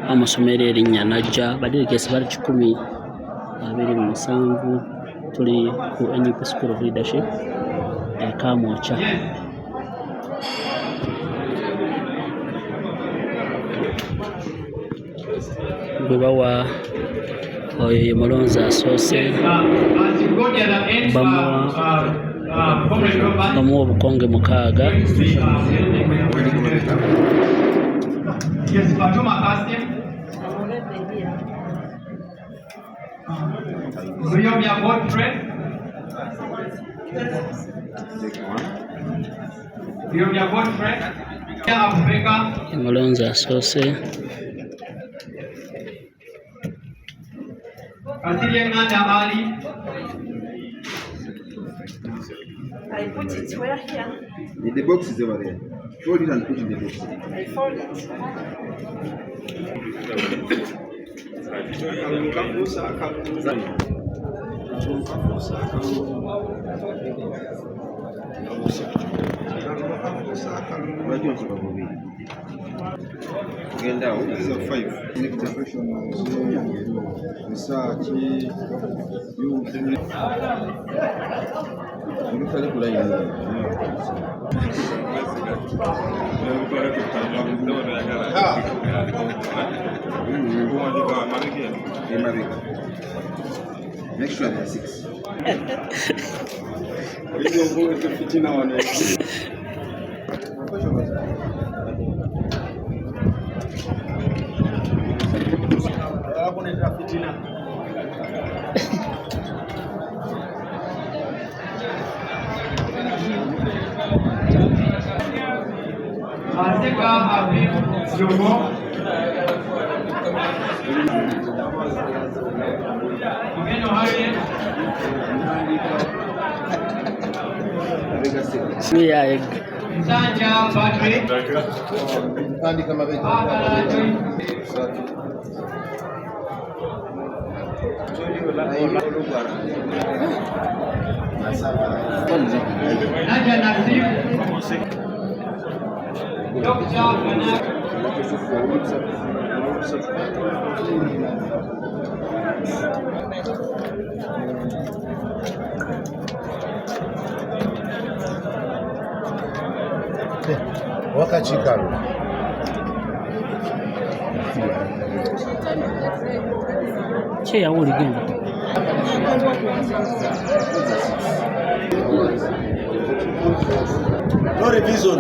amasomero erinnya najja badelegates bali 127 tuli ku NUP School of Leadership Kamwocha. Gwe bawa oyo ye mulonzi asoose bamuwa obukonge 6. Yes, Fatuma asked him. So you have your board friend? You have your board friend? Africa. Mulonzi asoose. Kasiri Anga Ali. I put it where here? The box is over there. Fold it and put it in the box. I fold it. Genda these are 5. Integration, research, make sure there are 6. Wakachikaru. Che ya uli genda. No revision.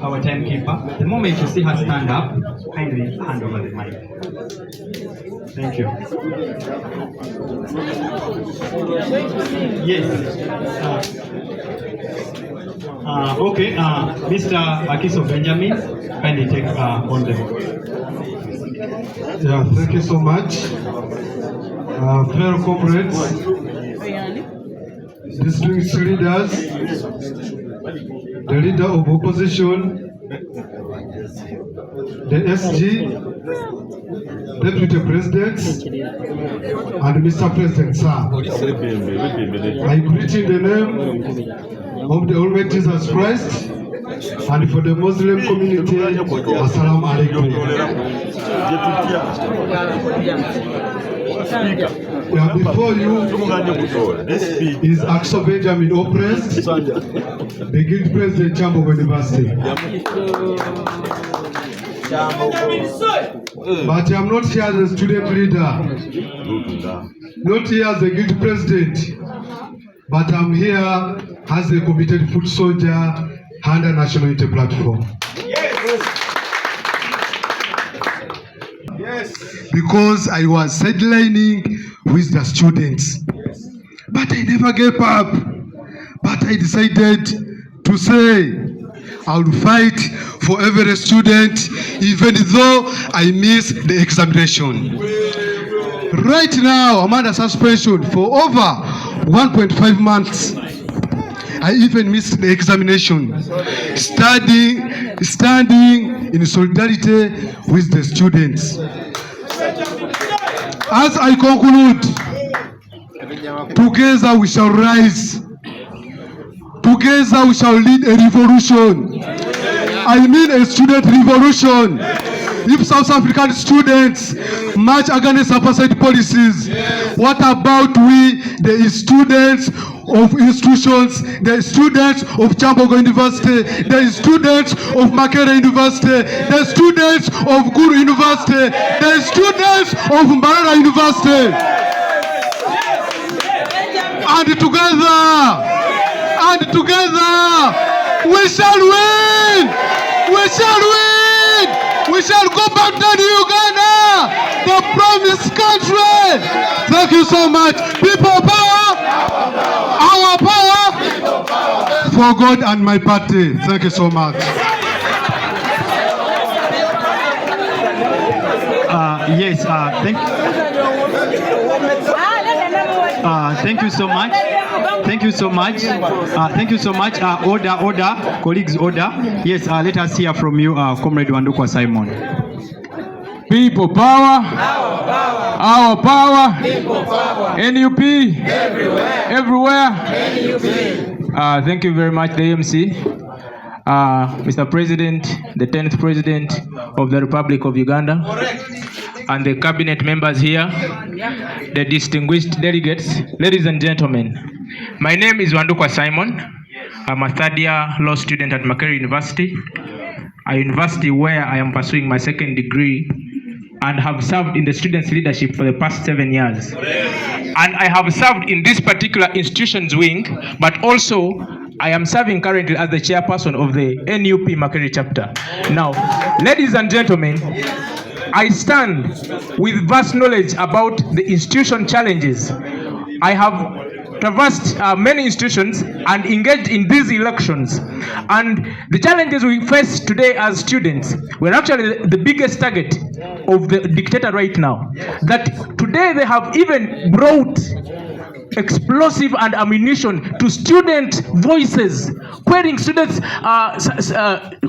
Our timekeeper. The moment you see her stand up, kindly hand over the mic. Thank you. Yes. Okay. Mr. Akiso Benjamin, kindly take on the. Yeah, thank you so much. Fellow comrades, district leaders, the leader of opposition, the SG, Deputy Presidents, and Mr. President, sir. I greet in the name of the Almighty Jesus Christ, and for the Muslim community, Assalamu alaikum. Yeah, before you is Akso Benjamin Oprest, the Guild President Chamber of University. But I'm not here as a student leader, not here as a Guild President, but I'm here as a committed foot soldier under National Unity Platform. Yes. Because I was sidelining with the students. But I never gave up. But I decided to say, I will fight for every student, even though I miss the examination. Right now, I'm under suspension for over 1.5 months. I even missed the examination, standing in solidarity with the students. As I conclude, together we shall rise. Together we shall lead a revolution. I mean a student revolution. If South African students march against apartheid policies, what about we, the students of institutions, the students of Chambogo University, the students of Makerere University, the students of Guru University, the students of Mbarara University? And together, we shall win! We shall win! We shall go back to Uganda, the promised country. Thank you so much. People power, our power, for God and my party. Thank you so much. Yes, thank you so much. Thank you so much. Thank you so much. Order, colleagues, order. Yes, let us hear from you, Comrade Wandukwa Simon. People power, our power, people power. NUP, everywhere. NUP. Thank you very much, the AMC. Mr. President, the 10th President of the Republic of Uganda, and the cabinet members here, the distinguished delegates, ladies and gentlemen. My name is Wandukwa Simon. I'm a third-year law student at Makerere University, a university where I am pursuing my second degree and have served in the students' leadership for the past 7 years. And I have served in this particular institution's wing, but also I am serving currently as the chairperson of the NUP Makerere chapter. Now, ladies and gentlemen, I stand with vast knowledge about the institution challenges. I have traversed many institutions and engaged in these elections. And the challenges we face today as students, we're actually the biggest target of the dictator right now. That today they have even brought explosive and ammunition to student voices, querying students'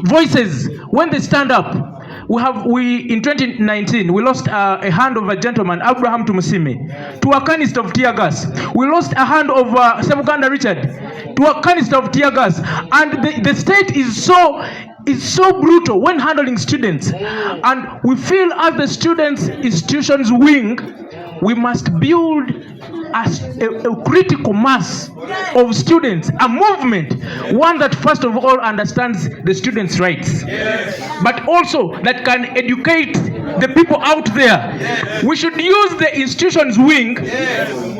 voices when they stand up. In 2019, we lost a hand of a gentleman, Abraham Tumusime, to a canister of tear gas. We lost a hand of Sebukanda Richard to a canister of tear gas. And the state is so brutal when handling students. And we feel as the students' institutions wing, we must build a critical mass of students, a movement, one that first of all understands the students' rights, but also that can educate the people out there. We should use the institutions' wing.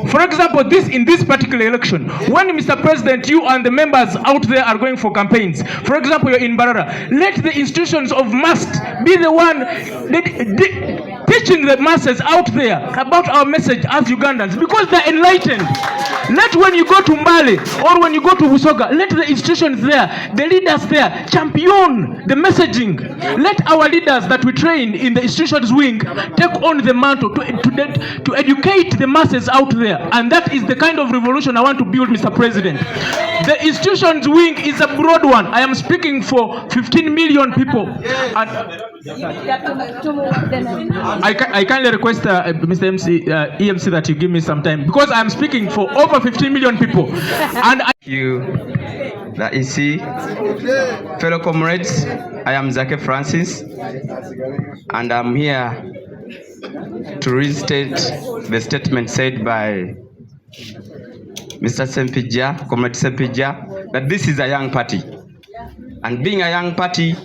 For example, in this particular election, when Mr. President, you and the members out there are going for campaigns, for example, you're in Mbarara, let the institutions of must be the one teaching the masses out there about our message as Ugandans, because they're enlightened. Let when you go to Mbale or when you go to Busoga, let the institutions there, the leaders there, champion the messaging. Let our leaders that we train in the institutions wing take on the mantle to educate the masses out there. And that is the kind of revolution I want to build, Mr. President. The institutions wing is a broad one. I am speaking for 15 million people. And I kindly request Mr. EMC that you give me some time, because I am speaking for over 15 million people. And the EC, fellow comrades, I am Zake Francis, and I'm here to restate the statement said by Mr. Sempija, Comrade Sempija, that this is a young party. And being a young party,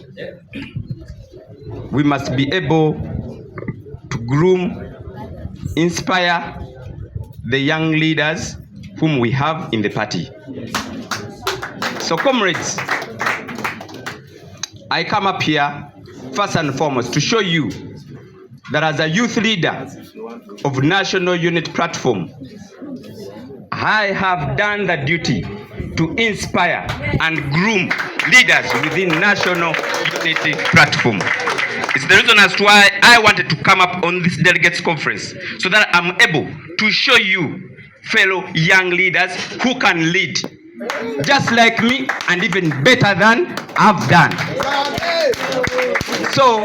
we must be able to groom, inspire the young leaders whom we have in the party. So comrades, I come up here first and foremost to show you that as a youth leader of National Unity Platform, I have done the duty to inspire and groom leaders within National Unity Platform. It's the reason as to why I wanted to come up on this delegates conference, so that I'm able to show you fellow young leaders who can lead just like me and even better than I've done. So,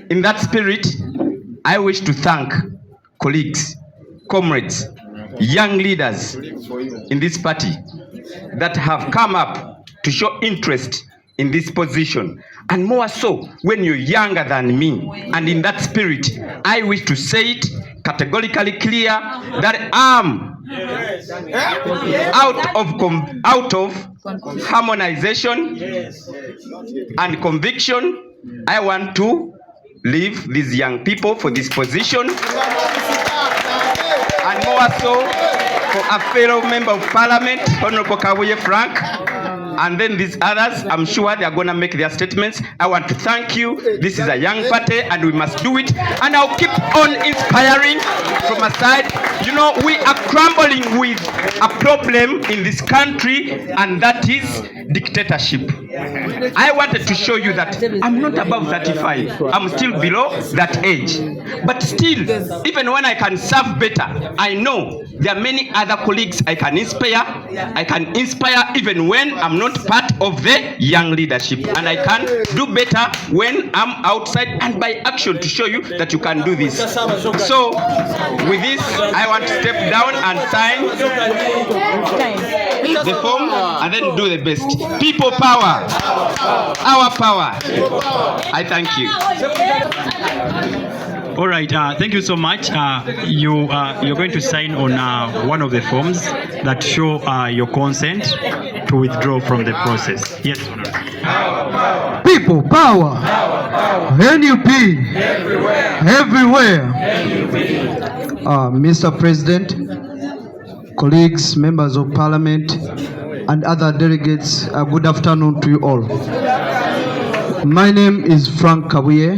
in that spirit, I wish to thank colleagues, comrades, young leaders in this party that have come up to show interest in this position, and more so when you're younger than me. And in that spirit, I wish to say it categorically clear that I'm out of harmonization and conviction. I want to leave these young people for this position, and more so for a fellow member of parliament, Honorable Kabuye Frank, and then these others, I'm sure they are going to make their statements. I want to thank you. This is a young party and we must do it, and I'll keep on inspiring from a side. You know, we are crumbling with a problem in this country, and that is dictatorship. I wanted to show you that I'm not above 35. I'm still below that age. But still, even when I can serve better, I know there are many other colleagues I can inspire. I can inspire even when I'm not part of the young leadership. And I can do better when I'm outside and by action to show you that you can do this. So, with this, I want to step down and sign the form and then do the best. People power. Our power. I thank you. All right, thank you so much. You're going to sign on one of the forms that show your consent to withdraw from the process. Yes, Honorable. People power. NUP everywhere. Mr. President, colleagues, members of parliament, and other delegates, good afternoon to you all. My name is Frank Kabuye,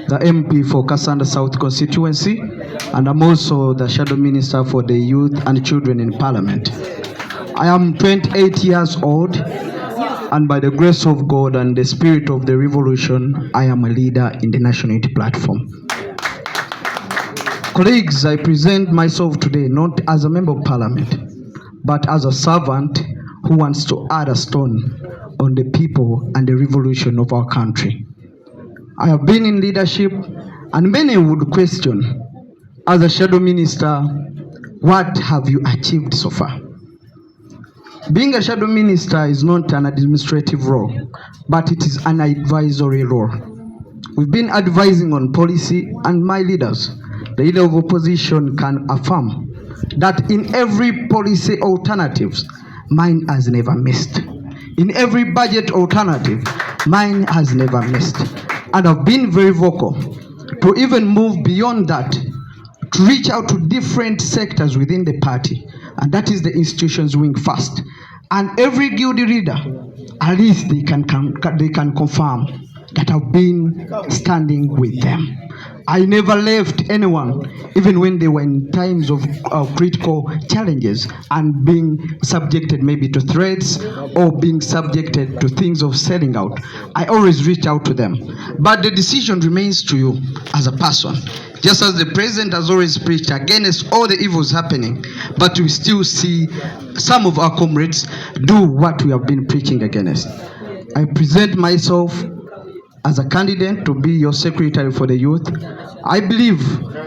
the MP for Kasanda South constituency, and I'm also the Shadow Minister for the Youth and Children in Parliament. I am 28 years old, and by the grace of God and the spirit of the revolution, I am a leader in the National Unity Platform. Colleagues, I present myself today not as a member of Parliament, but as a servant who wants to add a stone on the people and the revolution of our country. I have been in leadership, and many would question, as a shadow minister, what have you achieved so far? Being a shadow minister is not an administrative role, but it is an advisory role. We've been advising on policy, and my leaders, the leader of opposition, can affirm that in every policy alternatives, mine has never missed. In every budget alternative, mine has never missed. And I've been very vocal to even move beyond that, to reach out to different sectors within the party, and that is the institutions wing first. And every guilty leader, at least they can confirm that I've been standing with them. I never left anyone, even when they were in times of critical challenges and being subjected maybe to threats or being subjected to things of selling out. I always reach out to them. But the decision remains to you as a person. Just as the president has always preached against all the evils happening, but we still see some of our comrades do what we have been preaching against. I present myself as a candidate to be your secretary for the youth. I believe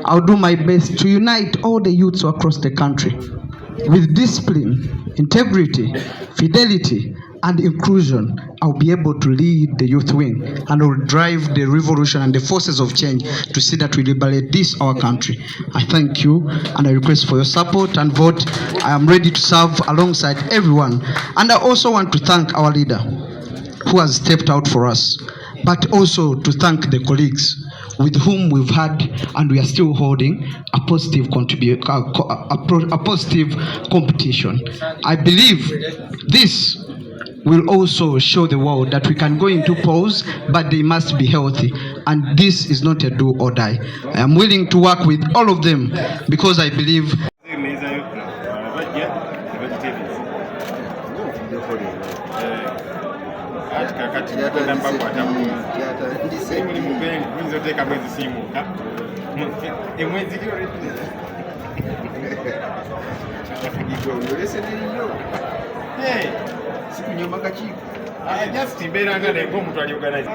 I'll do my best to unite all the youths across the country with discipline, integrity, fidelity, and inclusion. I'll be able to lead the youth wing, and will drive the revolution and the forces of change to see that we liberate this, our country. I thank you, and I request for your support and vote. I am ready to serve alongside everyone. And I also want to thank our leader who has stepped out for us, but also to thank the colleagues with whom we've had and we are still holding a positive competition. I believe this will also show the world that we can go into polls, but they must be healthy. And this is not a do or die. I am willing to work with all of them because I believe just ibeeranga nenga omuntu ali organize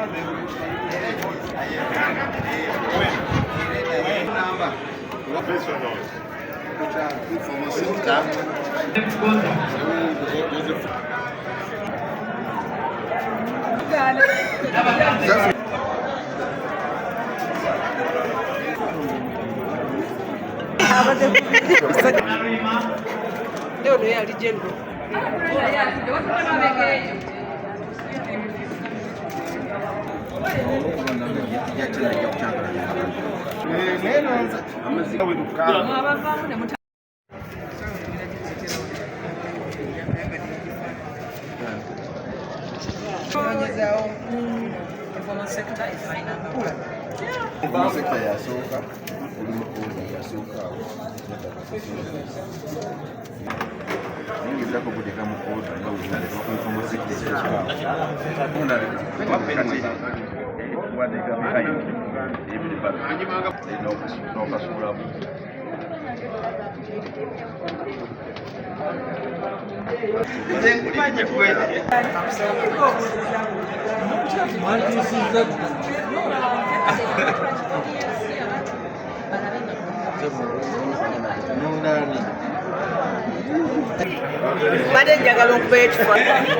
Mbadde njagala okuba ekifaananyi.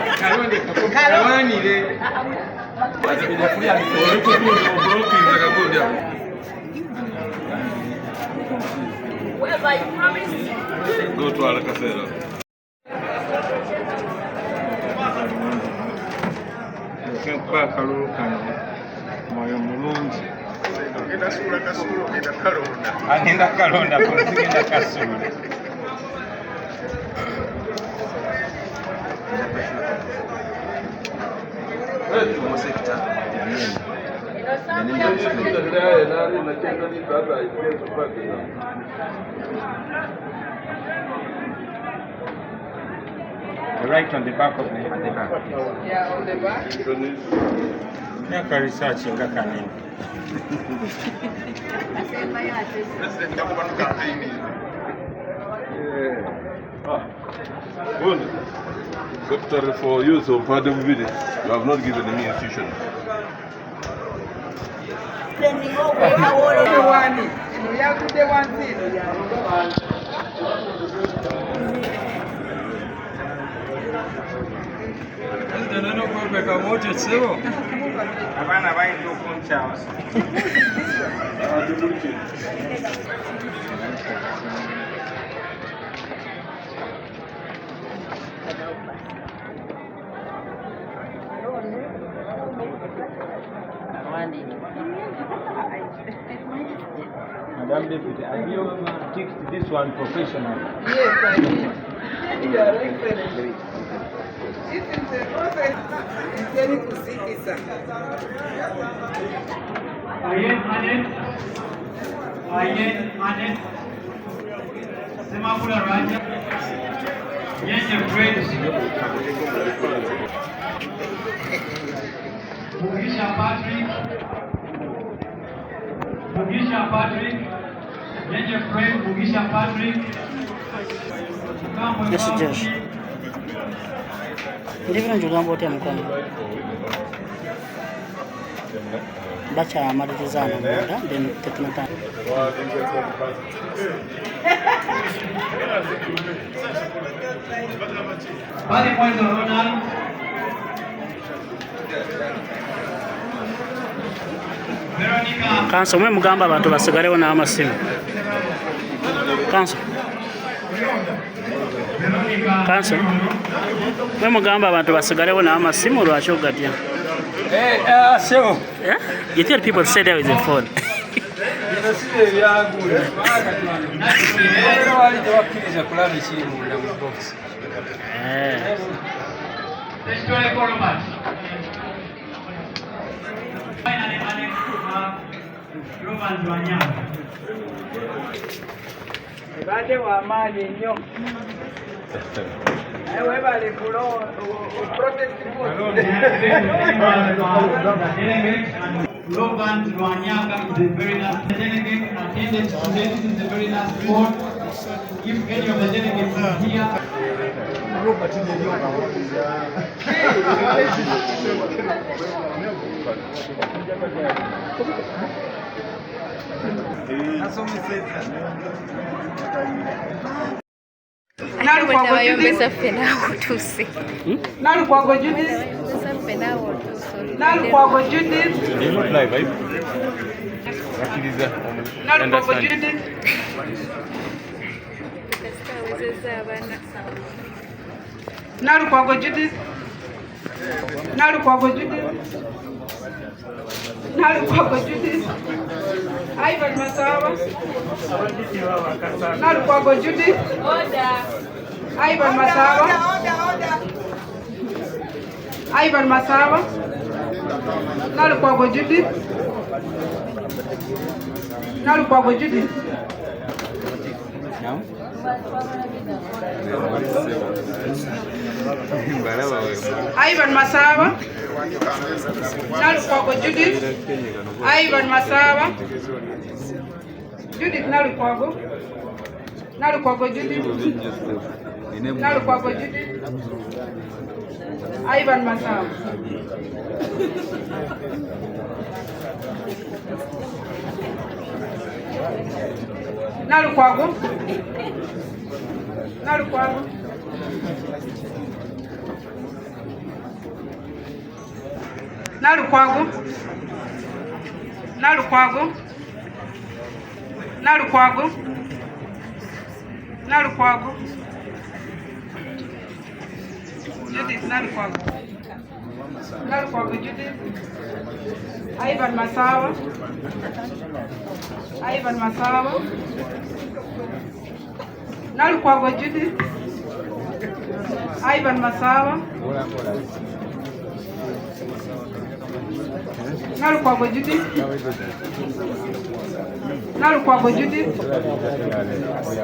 Gotwala kaseera. Nkuba akalulu kano mwoyo mulungi. Ogenda suula kasuula ogenda kalonda. Agenda kalonda sigenda kasuula. Right on the back of the back. Yeah, on the back. Nyaka research nga kanini. Good. Secretary for Youth of Padam Village, you have not given any institution. Abaana bayinza okunkyawa. Madam Deputy, have you ticked this one professionally? Yes, I did. You are excellent. This is the process. Very kusikisa. Semakula Raja. Yenye Fred. Mugisha Patrick. Yenye Fred, Mugisha Patrick. Yes, Josh. Ndivyo njugambo otya mukono. Bacha malizana muda then teknota. Bali point of honor. Kanso mwe mugamba abantu basigalewo n'amasimu. Kanso mwe mugamba abantu basigalewo n'amasimu lwaki ogatya? So. Yeah? You tell people stay there with the phone. Let's do a call back. Bade wa maji nnyo. Ewe bale kulo protest Logan Rwanyaga is the very last delegate attended today. This is the very last report. If any of the delegates are here. Nalukwago Judith. Nalukwago Judith. Nalukwago Judith. Nalukwago Judith. Nalukwago Judith. Nalukwago Judith. Ivan Masawa. Nalukwago Judith. Ivan Masawa. Ivan Masawa. Nalukwago Judith. Nalukwago Judith. Ivan Masawa. Nalukwago Judith. Ivan Masawa. Judith Nalukwago. Nalukwago Judith. Nalukwago Judith. Ivan Masawa. Nalukwago. Nalukwago. Nalukwago. Nalukwago. Nalukwago. Nalukwago. Judith Nalukwago. Nalukwago Judith. Ivan Masawa. Ivan Masawa. Nalukwago Judith. Ivan Masawa. Nalukwago Judith. Nalukwago Judith.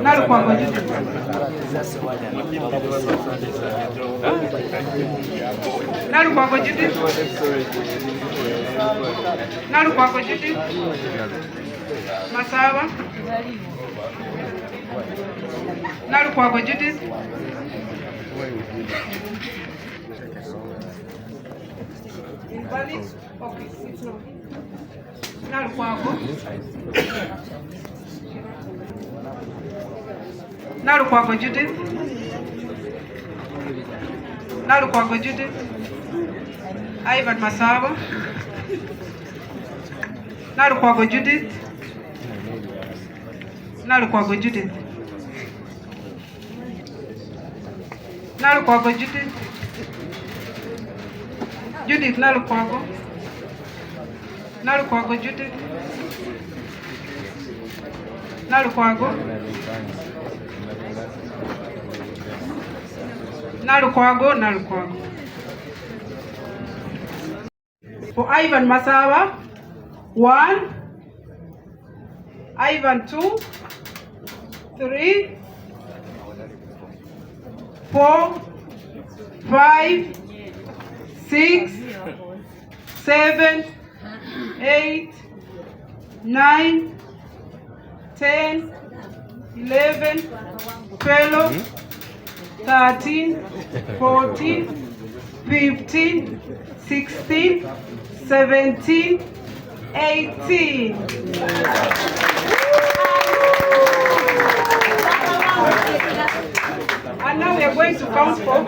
Nalukwago Judith. Nalukwago Judith. Nalukwago Judith. Masawa. Nalukwago Judith. Invalid? Okay, it's no. Nalukwago. Nalukwago Judith. Nalukwago Judith. Ivan Masawa. Nalukwago Judith. Nalukwago Judith. Nalukwago Judith. Judith Nalukwago. Nalukwago Judith. Nalukwago. Nalukwago. Nalukwago. For Ivan Masawa, 1. Ivan 2, 3, 4, 5, 6, 7, 8, 9, 10, 11, 12, 13, 14, 15, 16, 17, 18. And now we are going to count for.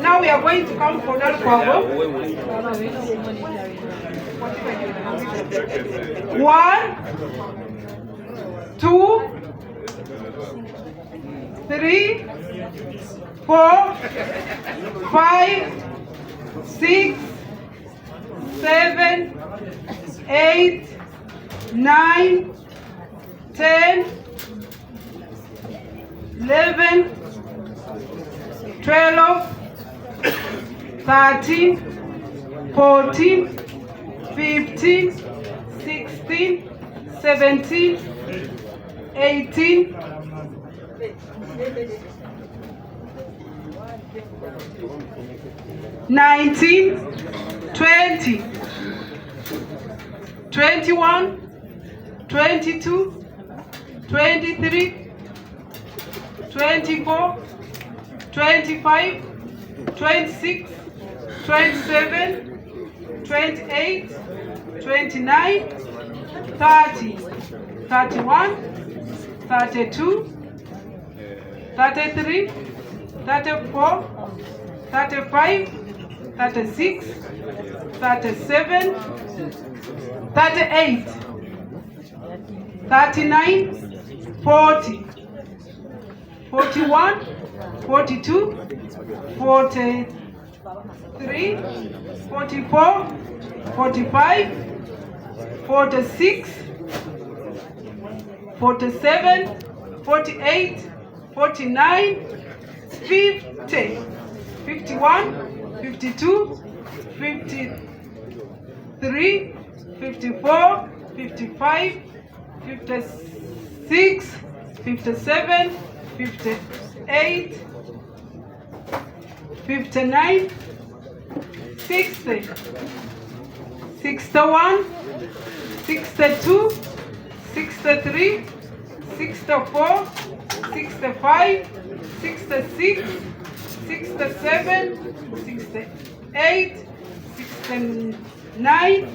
Now we are going to count for Nalukwago. 1, 2, 3, 4, 5, 6, 7, 8, 9, 10, 11, 12, 13, 14, 15, 16, 17, 18, 19, 20, 21, 22, 23, 24, 25, 26, 27, 28, 29, 30, 31, 32, 33, 34, 35, 36, 37, 38, 39, 40, 41, 42, 43, 44, 45, 46, 47, 48, 49, 50, 51, 52, 53, 54, 55, 56, 57, 58, 59, 60, 61, 62, 63, 64, 65, 66, 67, 68, 69,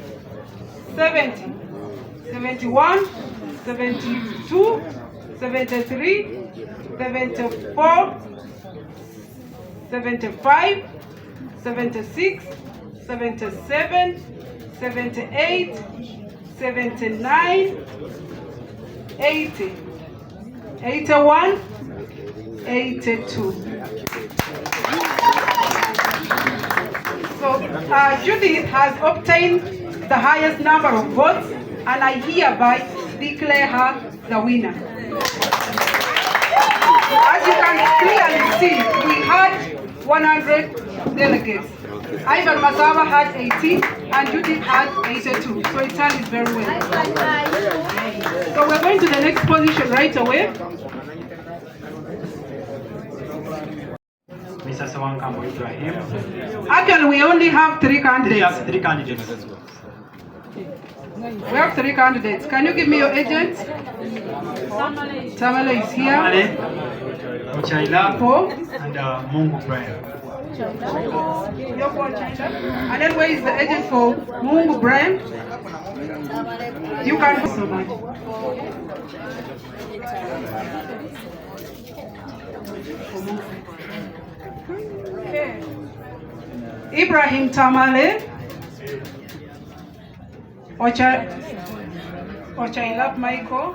70, 71, 72, 73, 74, 75, 76, 77, 78, 79, 80, 81, 82. So Judith has obtained the highest number of votes, and I hereby declare her the winner. As you can clearly see, we had 100 delegates. Ivan Masaba had 18 and Judith had 82. So it tallies very well. So we're going to the next position right away. Mr. Sewankamo Ibrahim. Actually, we only have 3 candidates. We have 3 candidates. We have 3 candidates. Can you give me your agent? Tamale is here. Tamale, Ochaila, Four. and Mungu Brian. And then where is the agent for Mungu Brian? You can do so much. Ibrahim Tamale. Ochaila Michael.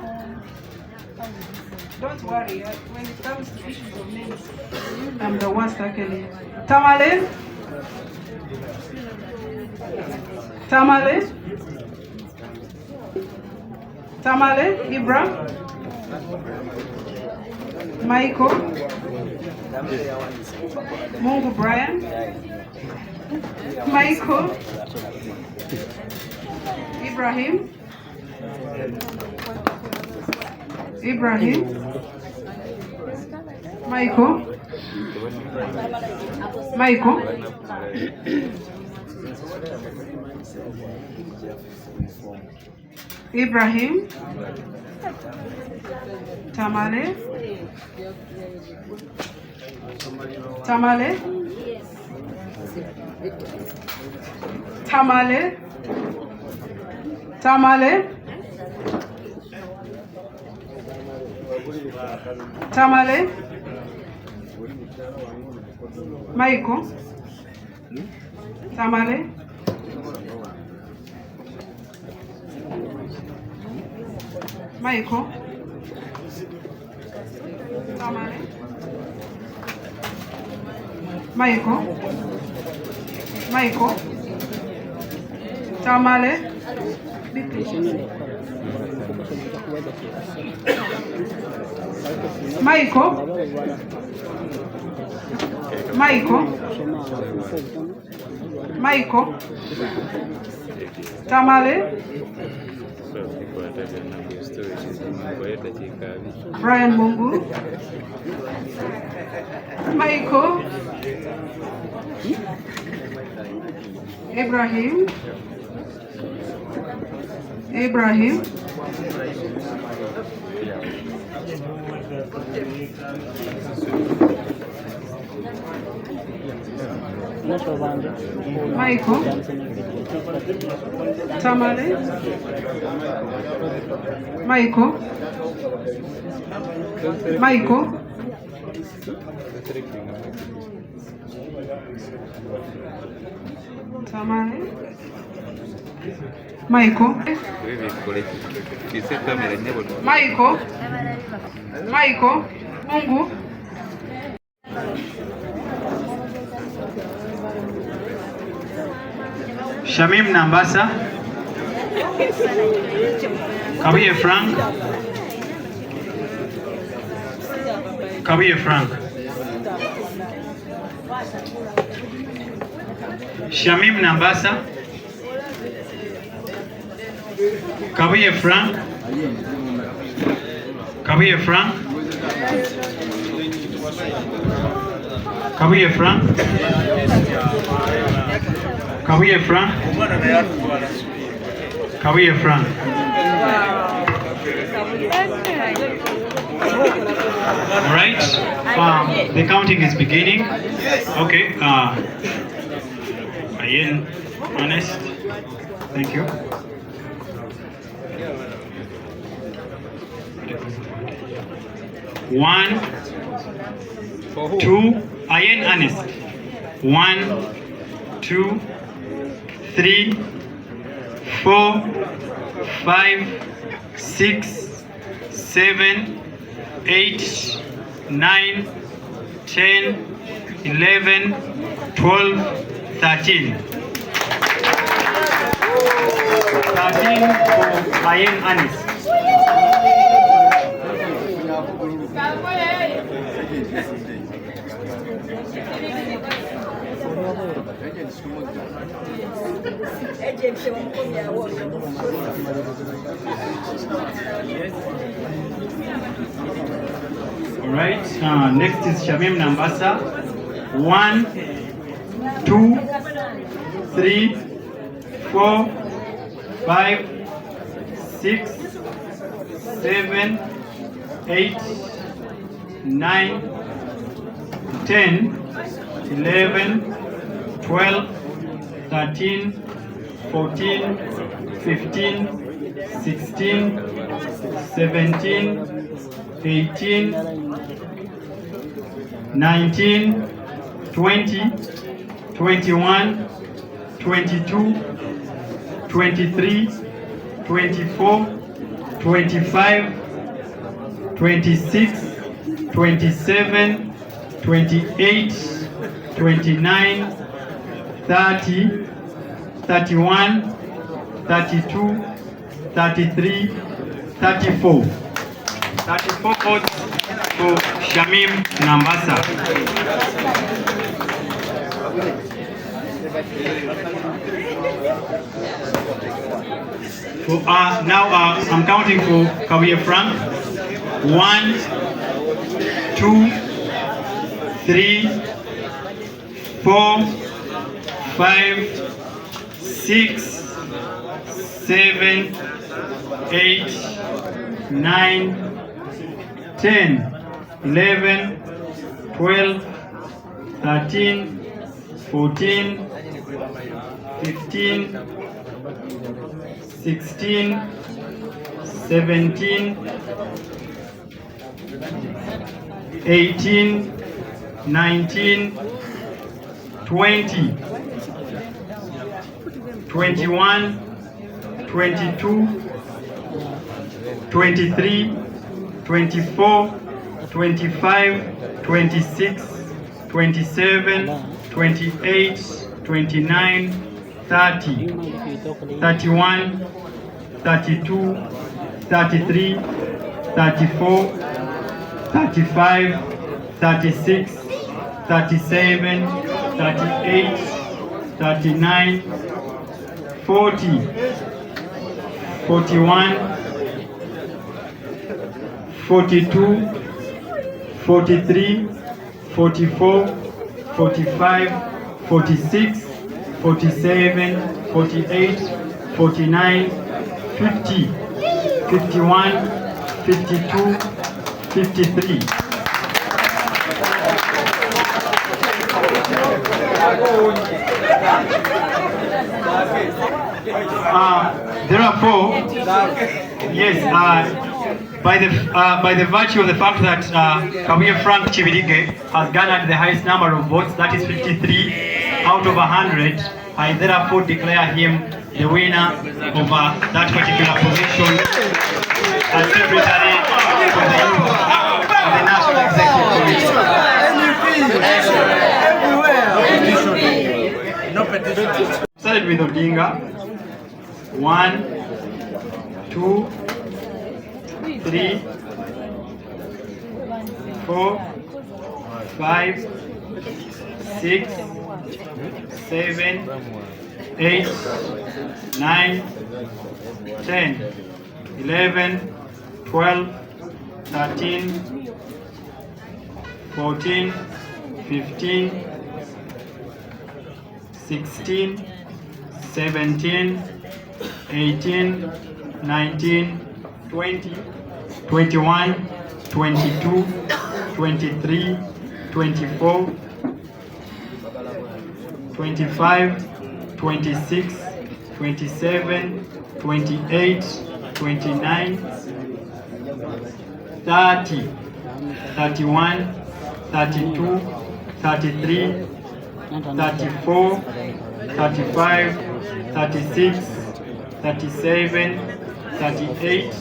Don't worry, when it comes to issues of names, I'm the one tackling. Tamale. Tamale. Tamale, Ibra. Michael. Mungu Brian. Michael. Ibrahim. Ibrahim. Michael. Michael. Ibrahim. Tamale. Tamale. Tamale. Tamale. Tamale. Michael. Tamale. Michael. Tamale. Michael. Michael. Tamale. Be patient. Michael. Tamale. Brian Mungu. Michael. Ibrahim. Michael. Tamale. Michael. Tamale. Michael. Mungu. Shamim Nambasa. Kawiye Frank. Shamim Nambasa. Kawiye Frank. All right, the counting is beginning. Okay, Ian, honest, thank you. One, two, Ian, honest. 1, 2, 3, 4, 5, 6, 7, 8, 9, 10, 11, 12, 13. 13 for Ian Anis. All right, next is Shamim Nambasa. 1, 2, 3, 4, 5, 6, 7, 8, 9, 10, 11, 12, 13, 14, 15, 16, 17, 18, 19, 20, 21, 22, 23, 24, 25, 26, 27, 28, 29, 30, 31, 32, 33, 34. 34 votes for Shamim Nambasa. Now I'm counting for Kawiye Frank. 1, 2, 3, 4, 5, 6, 7, 8, 9, 10, 11, 12, 13, 14, 15, 16, 17, 18, 19, 20, 21, 22, 23, 24, 25, 26, 27, 28, 29, 30, 31, 32, 33, 34, 35, 36, 37, 38, 39, 40, 41, 42, 43, 44, 45, 46, 47, 48, 49, 50, 51, 52, 53. Therefore, yes, by the virtue of the fact that Kabuye Frank Chivilige has garnered the highest number of votes, that is 53 out of 100, I therefore declare him the winner of that particular position as Secretary for the National Executive Committee. Started with Odinga. 1, 2, 3, 4, 5, 6, 7, 8, 9, 10, 11, 12, 13, 14, 15, 16, 17, 18, 19, 20, 21, 22, 23, 24, 25, 26, 27, 28, 29, 30, 31, 32, 33, 34, 35, 36, 37, 38,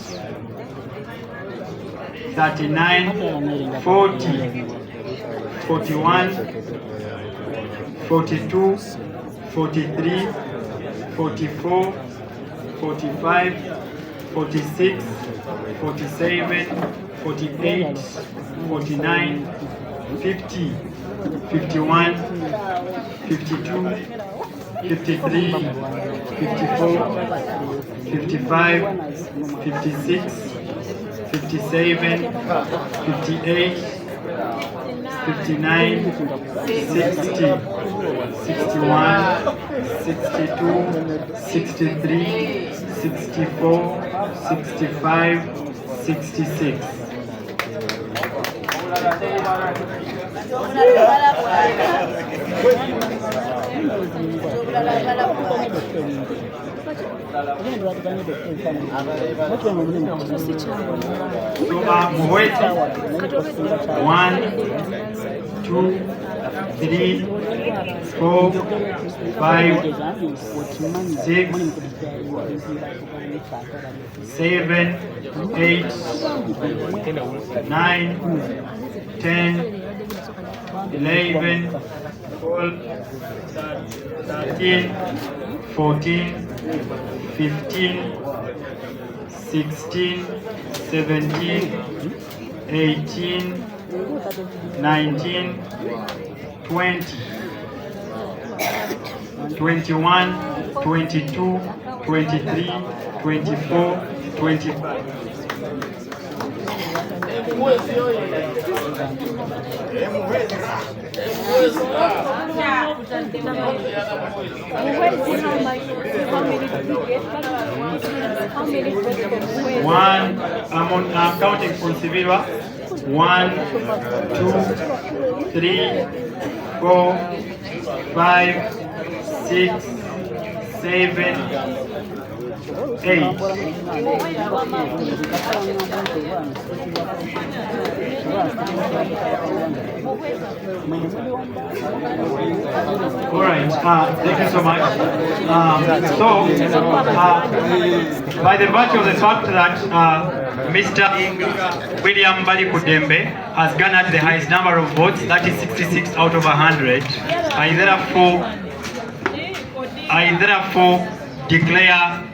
39, 40, 41, 42, 43, 44, 45, 46, 47, 48, 49, 50, 51, 52, 53, 54, 55, 56, 57, 58, 59, 60, 61, 62, 63, 64, 65, 66. Muwezi 1, 2, 3, 4, 5, 6, 7, 8, 9, 10, 11, 12, 13, 14, 15, 16, 17, 18, 19, 20, 21, 22, 23, 24, 25. One, I'm counting from Sibilwa. 1, 2, 3, 4, 5, 6, 7, 8. All right, thank you so much. By the virtue of the fact that Mr. William Bali Kudembe has garnered the highest number of votes, that is 66 out of 100, I therefore declare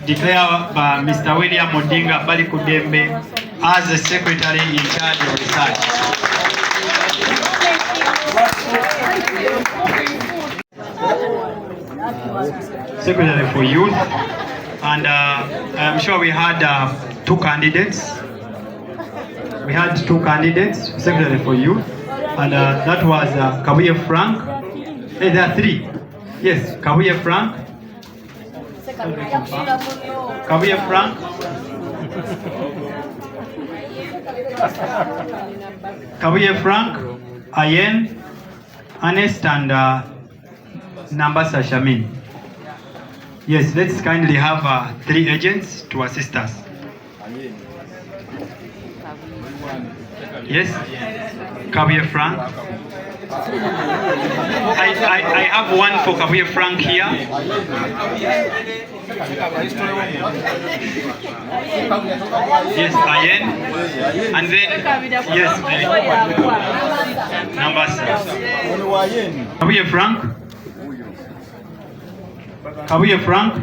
declared by Mr. William Odinga Balikudembe as the Secretary in charge of research. Secretary for Youth, and I'm sure we had two candidates. We had two candidates, Secretary for Youth, and that was Kabuye Frank. Hey, there are three. Yes, Kabuye Frank. Kabuye Frank. Kabuye Frank, Ayen, Ernest, and Nambasa Shamin. Yes, let's kindly have three agents to assist us. Yes, Kabuye Frank. I have one for Kabuye Frank here. Yes, Ayen. And then, yes, Nambasa. Kabuye Frank. Kabuye Frank.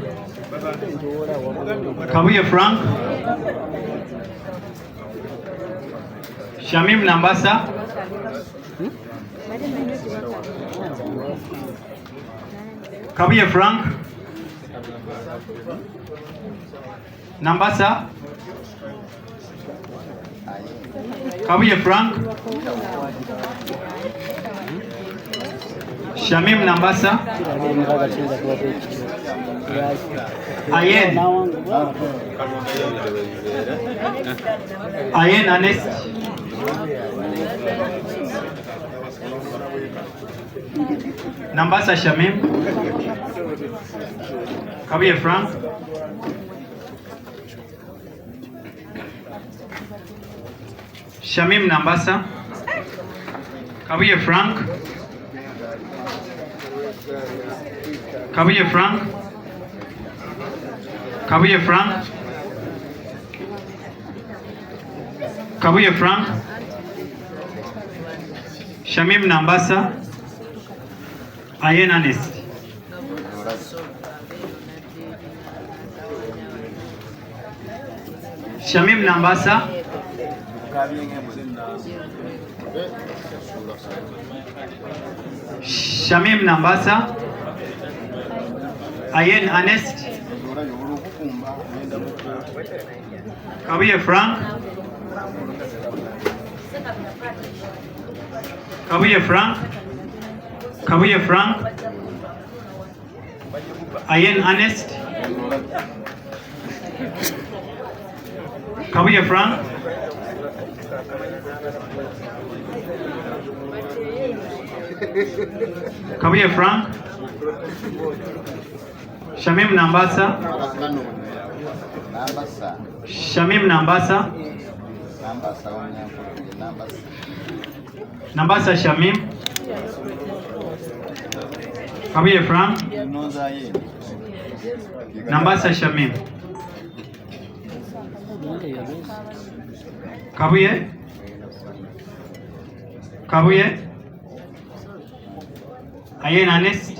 Kabuye Frank. Shamim Nambasa. Kabuye Frank. Nambasa. Kabuye Frank. Shamim Nambasa. Ayen. Ayen Ernest. Nambasa Shamim. Kabuye Frank. Shamim Nambasa. Kabuye Frank. Kabuye Frank. Kabuye Frank. Kabuye Frank. Shamim Nambasa. Ayen Ernest. Shamim Nambasa. Shamim Nambasa. Ayen Ernest. Kabuye Frank. Kabuye Frank. Kabuye Frank. Ayen Ernest. Kabuye Frank. Kabuye Frank. Shamim Nambasa. Shamim Nambasa. Nambasa Shamim. Kabuye Frank. Nambasa Shamim. Kabuye. Kabuye. Ayen Ernest.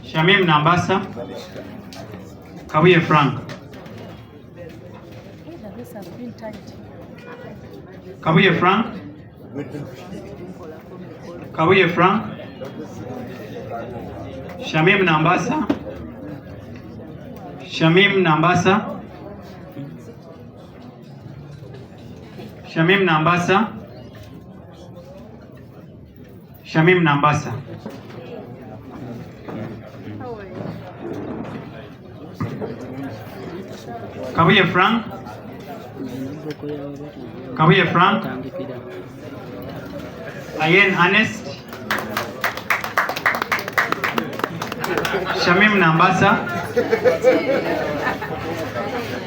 Shamim Nambasa. Kabuye Frank. Kabuye Frank. Kabuye Frank. Shamim Nambasa. Shamim Nambasa. Shamim Nambasa. Shamim Nambasa. Kabuye Frank. Kabuye Frank. Ayen Ernest. Shamim Nambasa.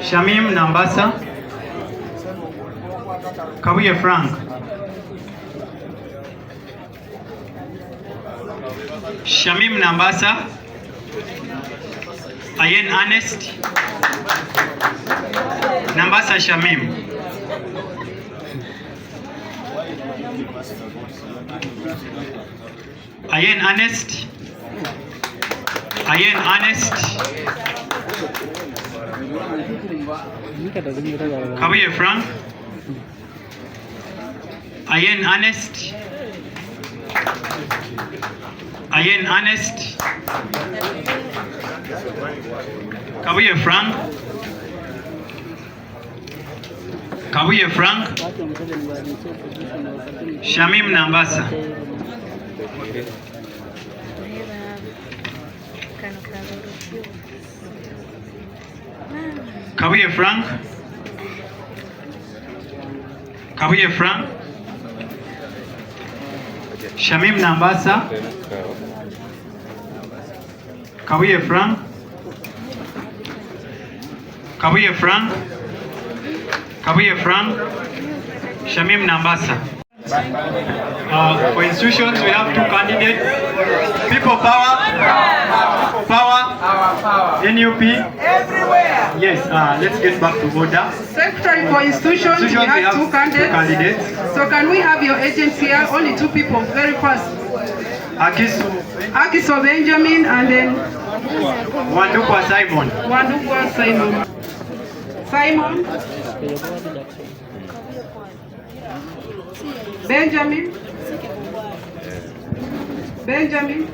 Shamim Nambasa. Kabuye Frank. Shamim Nambasa. Ayen Ernest. Nambasa Shamim. Ayen Ernest. Ayen Ernest. Kabuye Frank, Ayen Ernest, Ayen Ernest, Kabuye Frank, Kabuye Frank, Shamim Nambasa. Kabuye Frank, Kabuye Frank, Shamim Nambasa, Kabuye Frank, Kabuye Frank, Kabuye Frank, Shamim Nambasa. For institutions, we have two candidates. People power, NUP. Everywhere. Yes, let's get back to order. Secretary for institutions, we have two candidates. So can we have your agents here? Only two people, very fast. Akiso Benjamin and then Wandukwa Simon. Wandukwa Simon. Simon. Benjamin. Benjamin.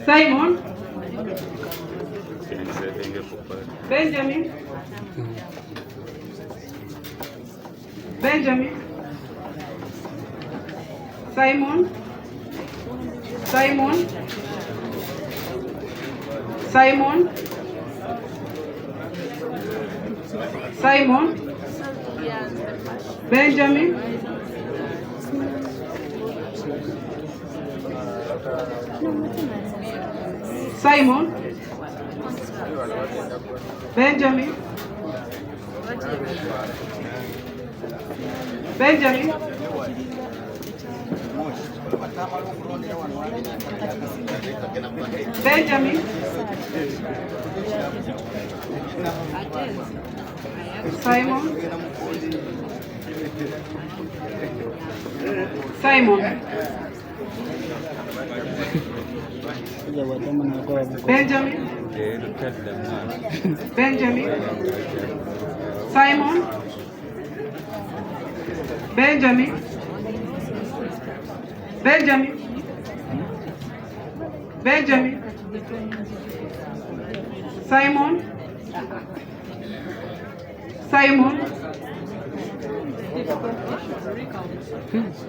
Simon. Benjamin. Benjamin. Simon. Simon. Simon. Simon. Benjamin. Simon. Benjamin. Benjamin. Benjamin. Simon. Simon. Benjamin. Benjamin. Simon. Benjamin. Benjamin. Benjamin. Simon. Simon.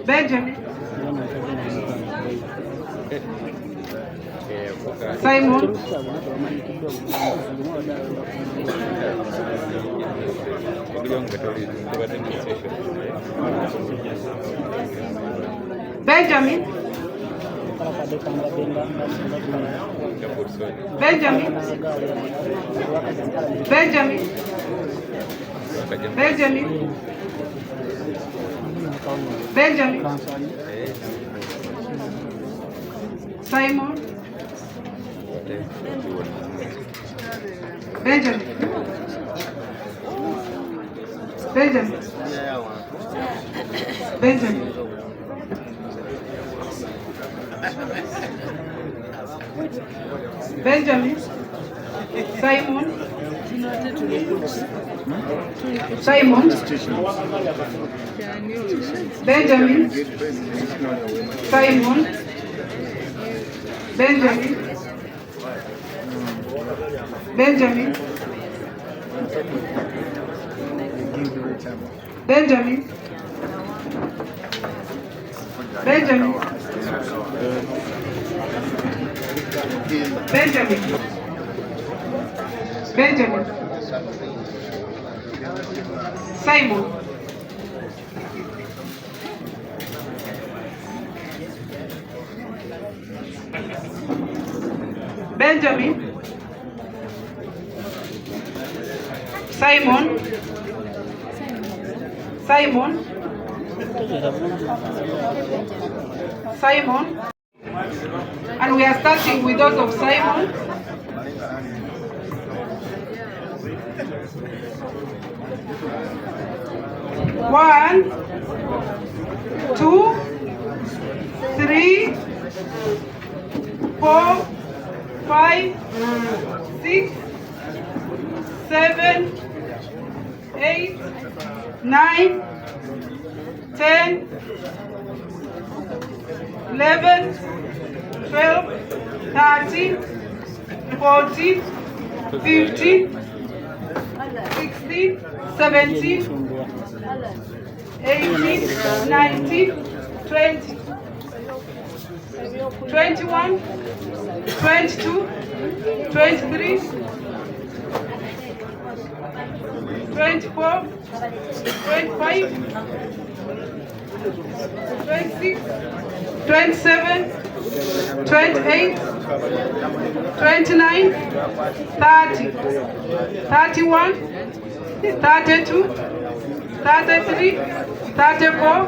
Benjamin. Simon. Benjamin. Benjamin. Benjamin. Benjamin. Benjamin. Simon. Benjamin. Benjamin. Benjamin. Benjamin. Simon. Simon. Benjamin. Simon. Benjamin. Benjamin. Benjamin. Benjamin. Benjamin. Benjamin. Simon. Benjamin. Simon. Simon. Simon. And we are starting with those of Simon. 1, 2, 3, 4, 5, 6, 7, 8, 9, 10, 11, 12, 13, 14, 15, 16, 17, 18, 19, 20, 21, 22, 23, 24, 25, 26, 27, 28, 29, 30, 31, 32, 33, 34,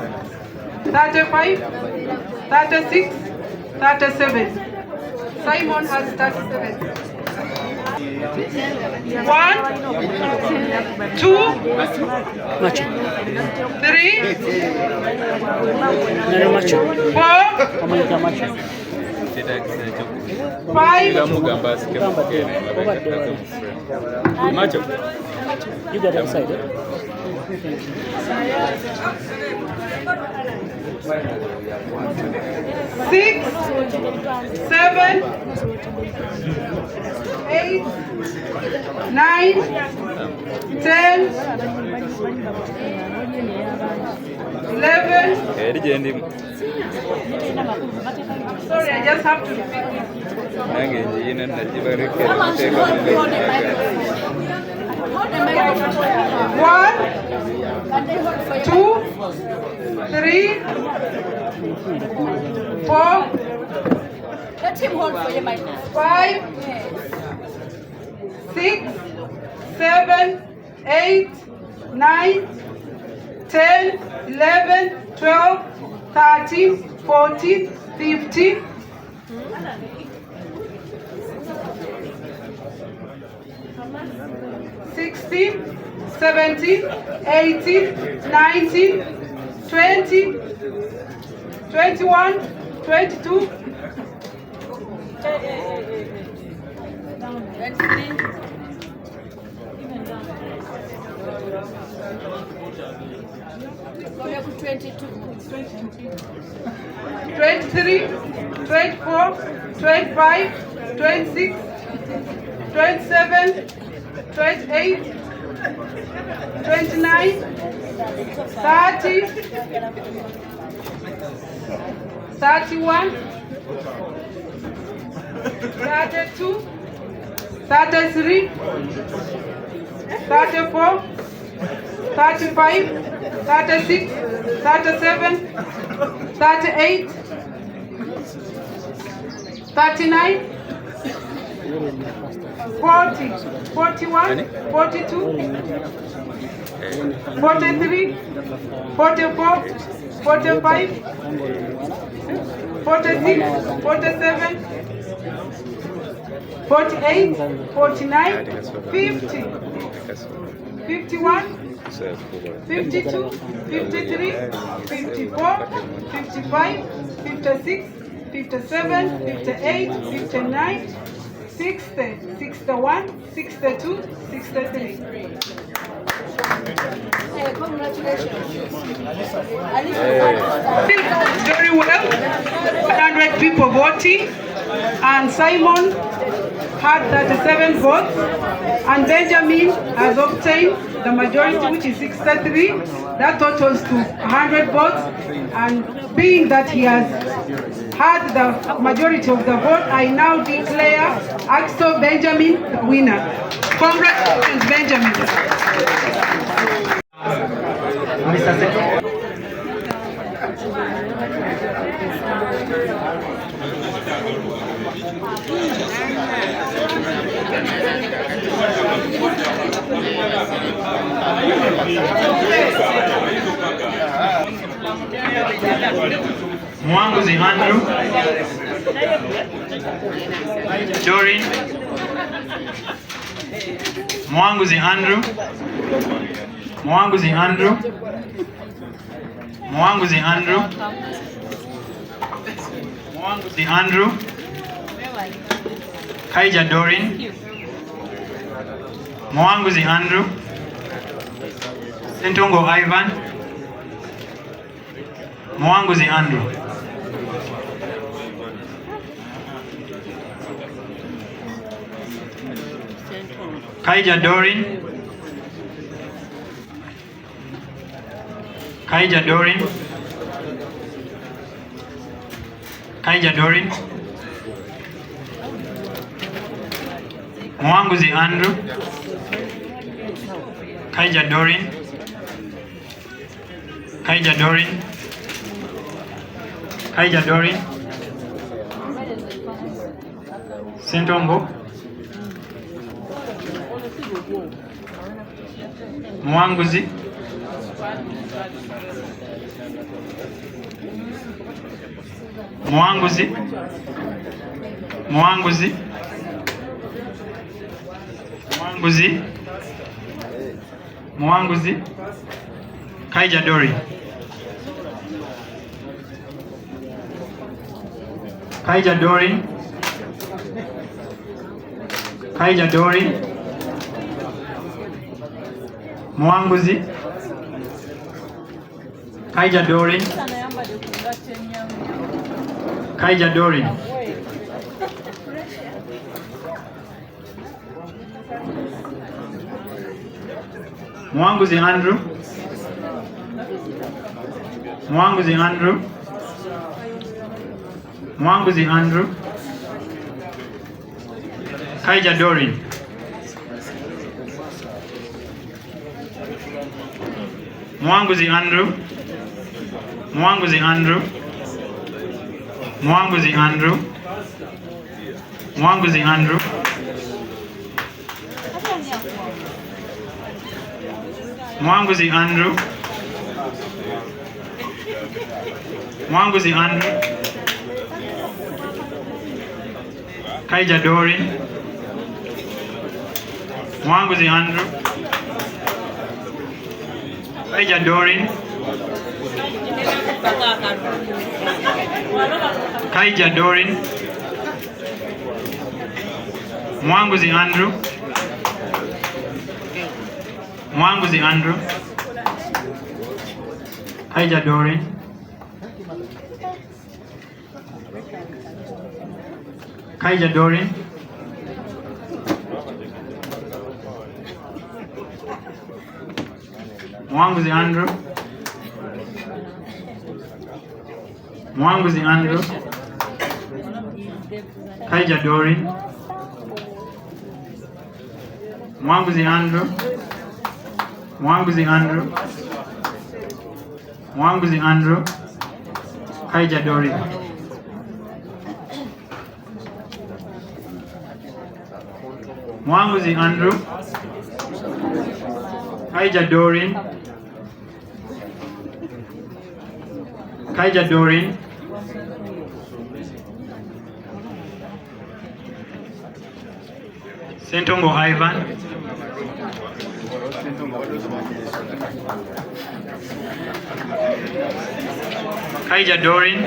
35, 36, 37. Simon has 37. 1, 2, 3, 4, 5, You got inside. 6, 7, 8, 9, 10, 11. Sorry, I just have to repeat One, 2, 3, 4, 5, 6, 7, 8, 9, 10, 11, 12, 13, 14, 15, 16, 17, 18, 19, 20, 21, 22, 23, 24, 25, 26, 27, 28, 29, 30, 31, 32, 33, 34, 35, 36, 37, 38, 39, 40, 41, 42, 43, 44, 45, 46, 47, 48, 49, 50, 51, 52, 53, 54, 55, 56, 57, 58, 59, 60, 61, 62, 63. Very well, 100 people voting, and Simon had 37 votes, and Benjamin has obtained the majority, which is 63. That totals to 100 votes, and being that he has had the majority of the vote, I now declare Axel Benjamin the winner. Congratulations, Benjamin. Mwanguzi Andrew, Doreen, Mwanguzi Andrew, Mwanguzi Andrew. Mwanguzi Andrew. Mwanguzi Andrew. Kaija Dorin. Mwanguzi Andrew. Sentongo Ivan. Mwanguzi Andrew. Kaija Dorin. Kaija Dorin. Kaija Dorin. Mwanguzi Andrew. Kaija Dorin. Kaija Dorin. Kaija Dorin. Sentongo. Mwanguzi. Mwanguzi. Mwanguzi. Mwanguzi. Mwanguzi. Kaija Dorin. Kaija Dorin. Kaija Dorin. Mwanguzi. Kaija Dorin. Kaija Dorin. Mwanguzi Andrew. Mwanguzi Andrew. Mwanguzi Andrew. Kaija Dorin. Mwanguzi Andrew. Mwanguzi Andrew. Mwanguzi Andrew. Mwanguzi Andrew. Mwanguzi Andrew. Mwanguzi Andrew. Kaija Dorin. Mwanguzi Andrew. Kaija Dorin. Kaija Dorin. Mwanguzi Andrew. Mwanguzi Andrew. Kaija Dorin. Kaija Dorin. Mwanguzi Andrew. Mwanguzi Andrew. Kaija Dorin. Mwanguzi Andrew. Mwanguzi Andrew. Mwanguzi Andrew. Kaija Dorin. Mwanguzi Andrew. Kaija Dorin. Kaija Dorin. Sentongo Ivan. Kaija Dorin.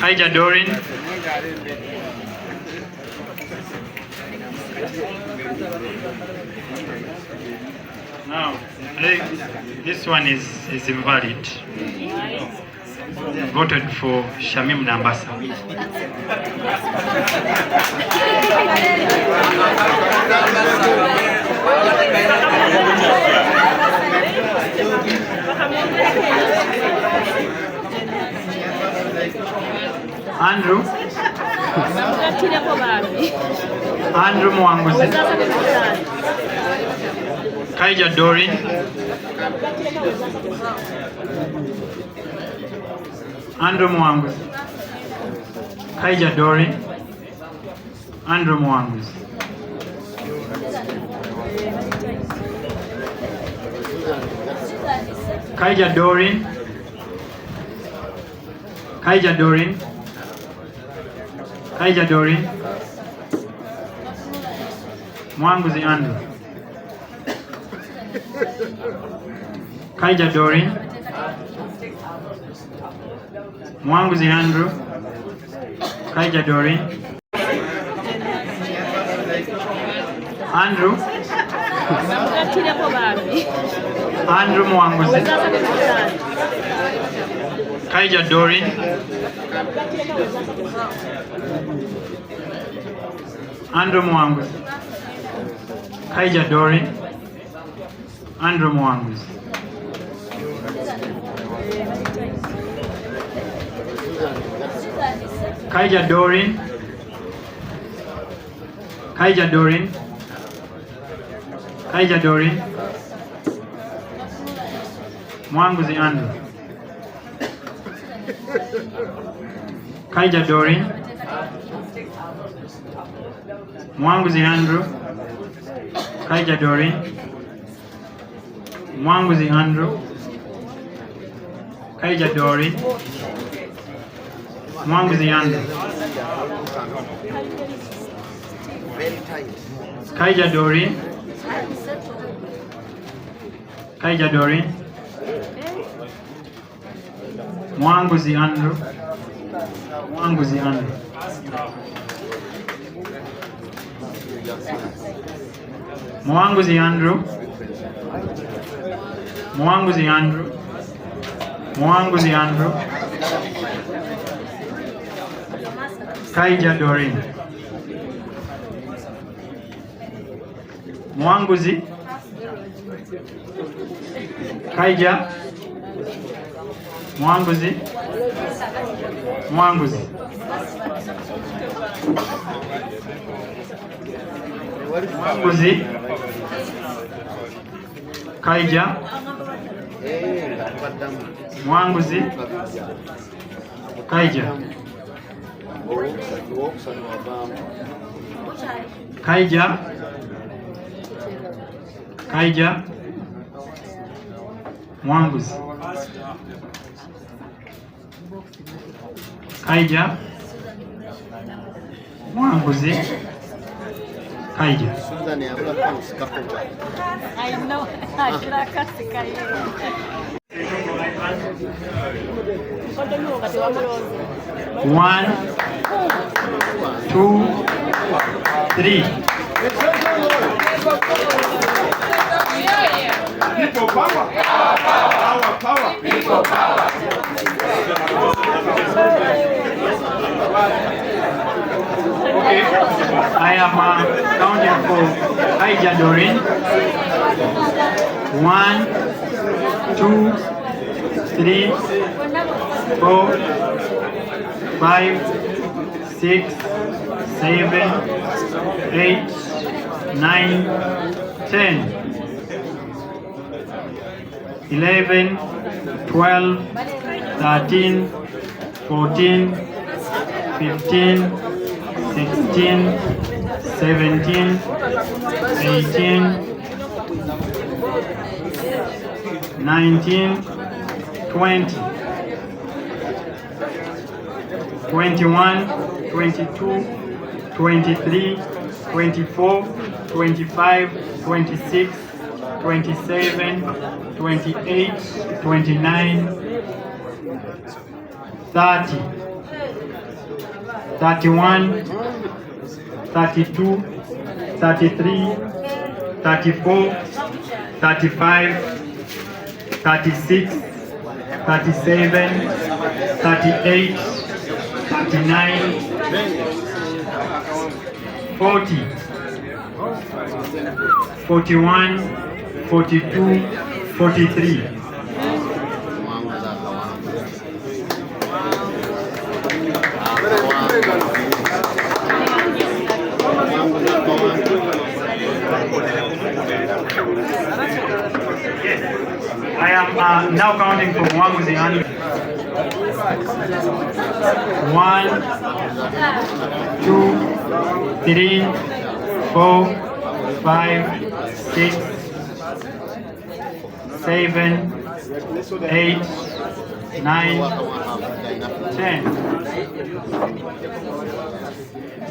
Kaija Dorin. Now, this one is invalid. Voted for Shamim Nambasa. Andrew. Andrew Mwanguzi. Kaija Dorin. Andrew Mwanguzi. Kaija Dorin. Andrew Mwanguzi. Kaija Dorin. Kaija Dorin. Kaija Dorin. Mwanguzi Andrew. Kaija Dorin. Mwanguzi Andrew. Kaija Dorin. Andrew. Andrew Mwanguzi. Kaija Dorin. Andrew Mwanguzi. Kaija Dorin. Andrew Mwanguzi. Kaija Dorin. Kaija Dorin. Kaija Dorin. Mwanguzi Andrew. Kaija Dorin. Mwanguzi Andrew. Kaija Dorin. Mwanguzi Andrew. Kaija Dorin. Mwanguzi Andrew. Kaija Dorin. Kaija Dorin. Mwanguzi Andrew. Mwanguzi Andrew. Mwanguzi Andrew. Mwanguzi Andrew. Mwanguzi Andrew. Kaija Dorin. Mwanguzi. Kaija. Mwanguzi. Mwanguzi. Mwanguzi. Kaija. Mwanguzi. Kaija. Kaija. Kaija. Mwanguzi. Kaija. Mwanguzi. Kaija. I know. One, two, three. People power. Power, power. People power. Okay, I am counting for Kaija Dorin. 1, 2, 3, 4, 5, 6, 7, 8, 9, 10, 11, 12, 13, 14, 15, 16, 17, 18, 19, 20, 21, 22, 23, 24, 25, 26, 27, 28, 29, 30, 31, 32, 33, 34, 35, 36, 37, 38, 39, 40, 41, 42, 43. I am now counting from Mwanguzi Andrew. 1, 2, 3, 4, 5, 6, 7, 8, 9, 10,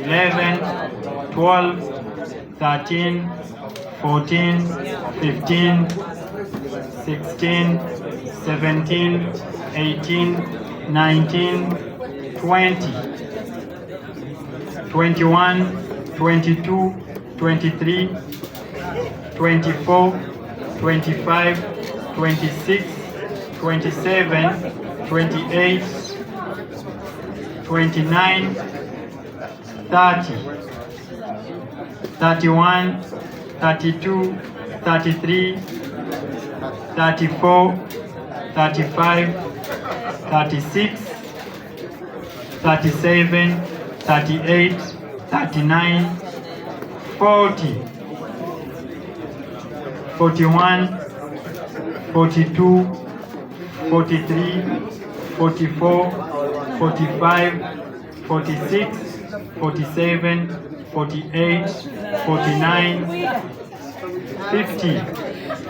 11, 12, 13, 14, 15, 16, 17, 18, 19, 20, 21, 22, 23, 24, 25, 26, 27, 28, 29, 30, 31, 32, 33, 34, 35, 36, 37, 38, 39, 40, 41, 42, 43, 44, 45, 46, 47, 48, 49, 50,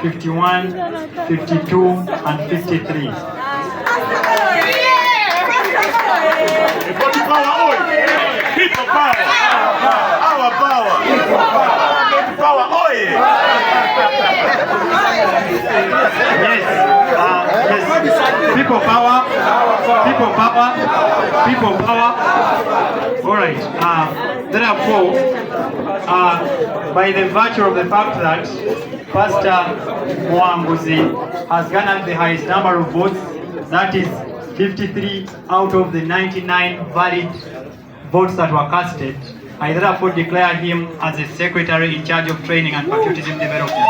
51, 52, and 53. People power! Our power! People power! Yes, people power, people power, people power. All right. Therefore, by the virtue of the fact that Pastor Mwanguzi has garnered the highest number of votes, that is 53 out of the 99 valid votes that were casted, I therefore declare him as the Secretary in charge of Training and Patriotism Development.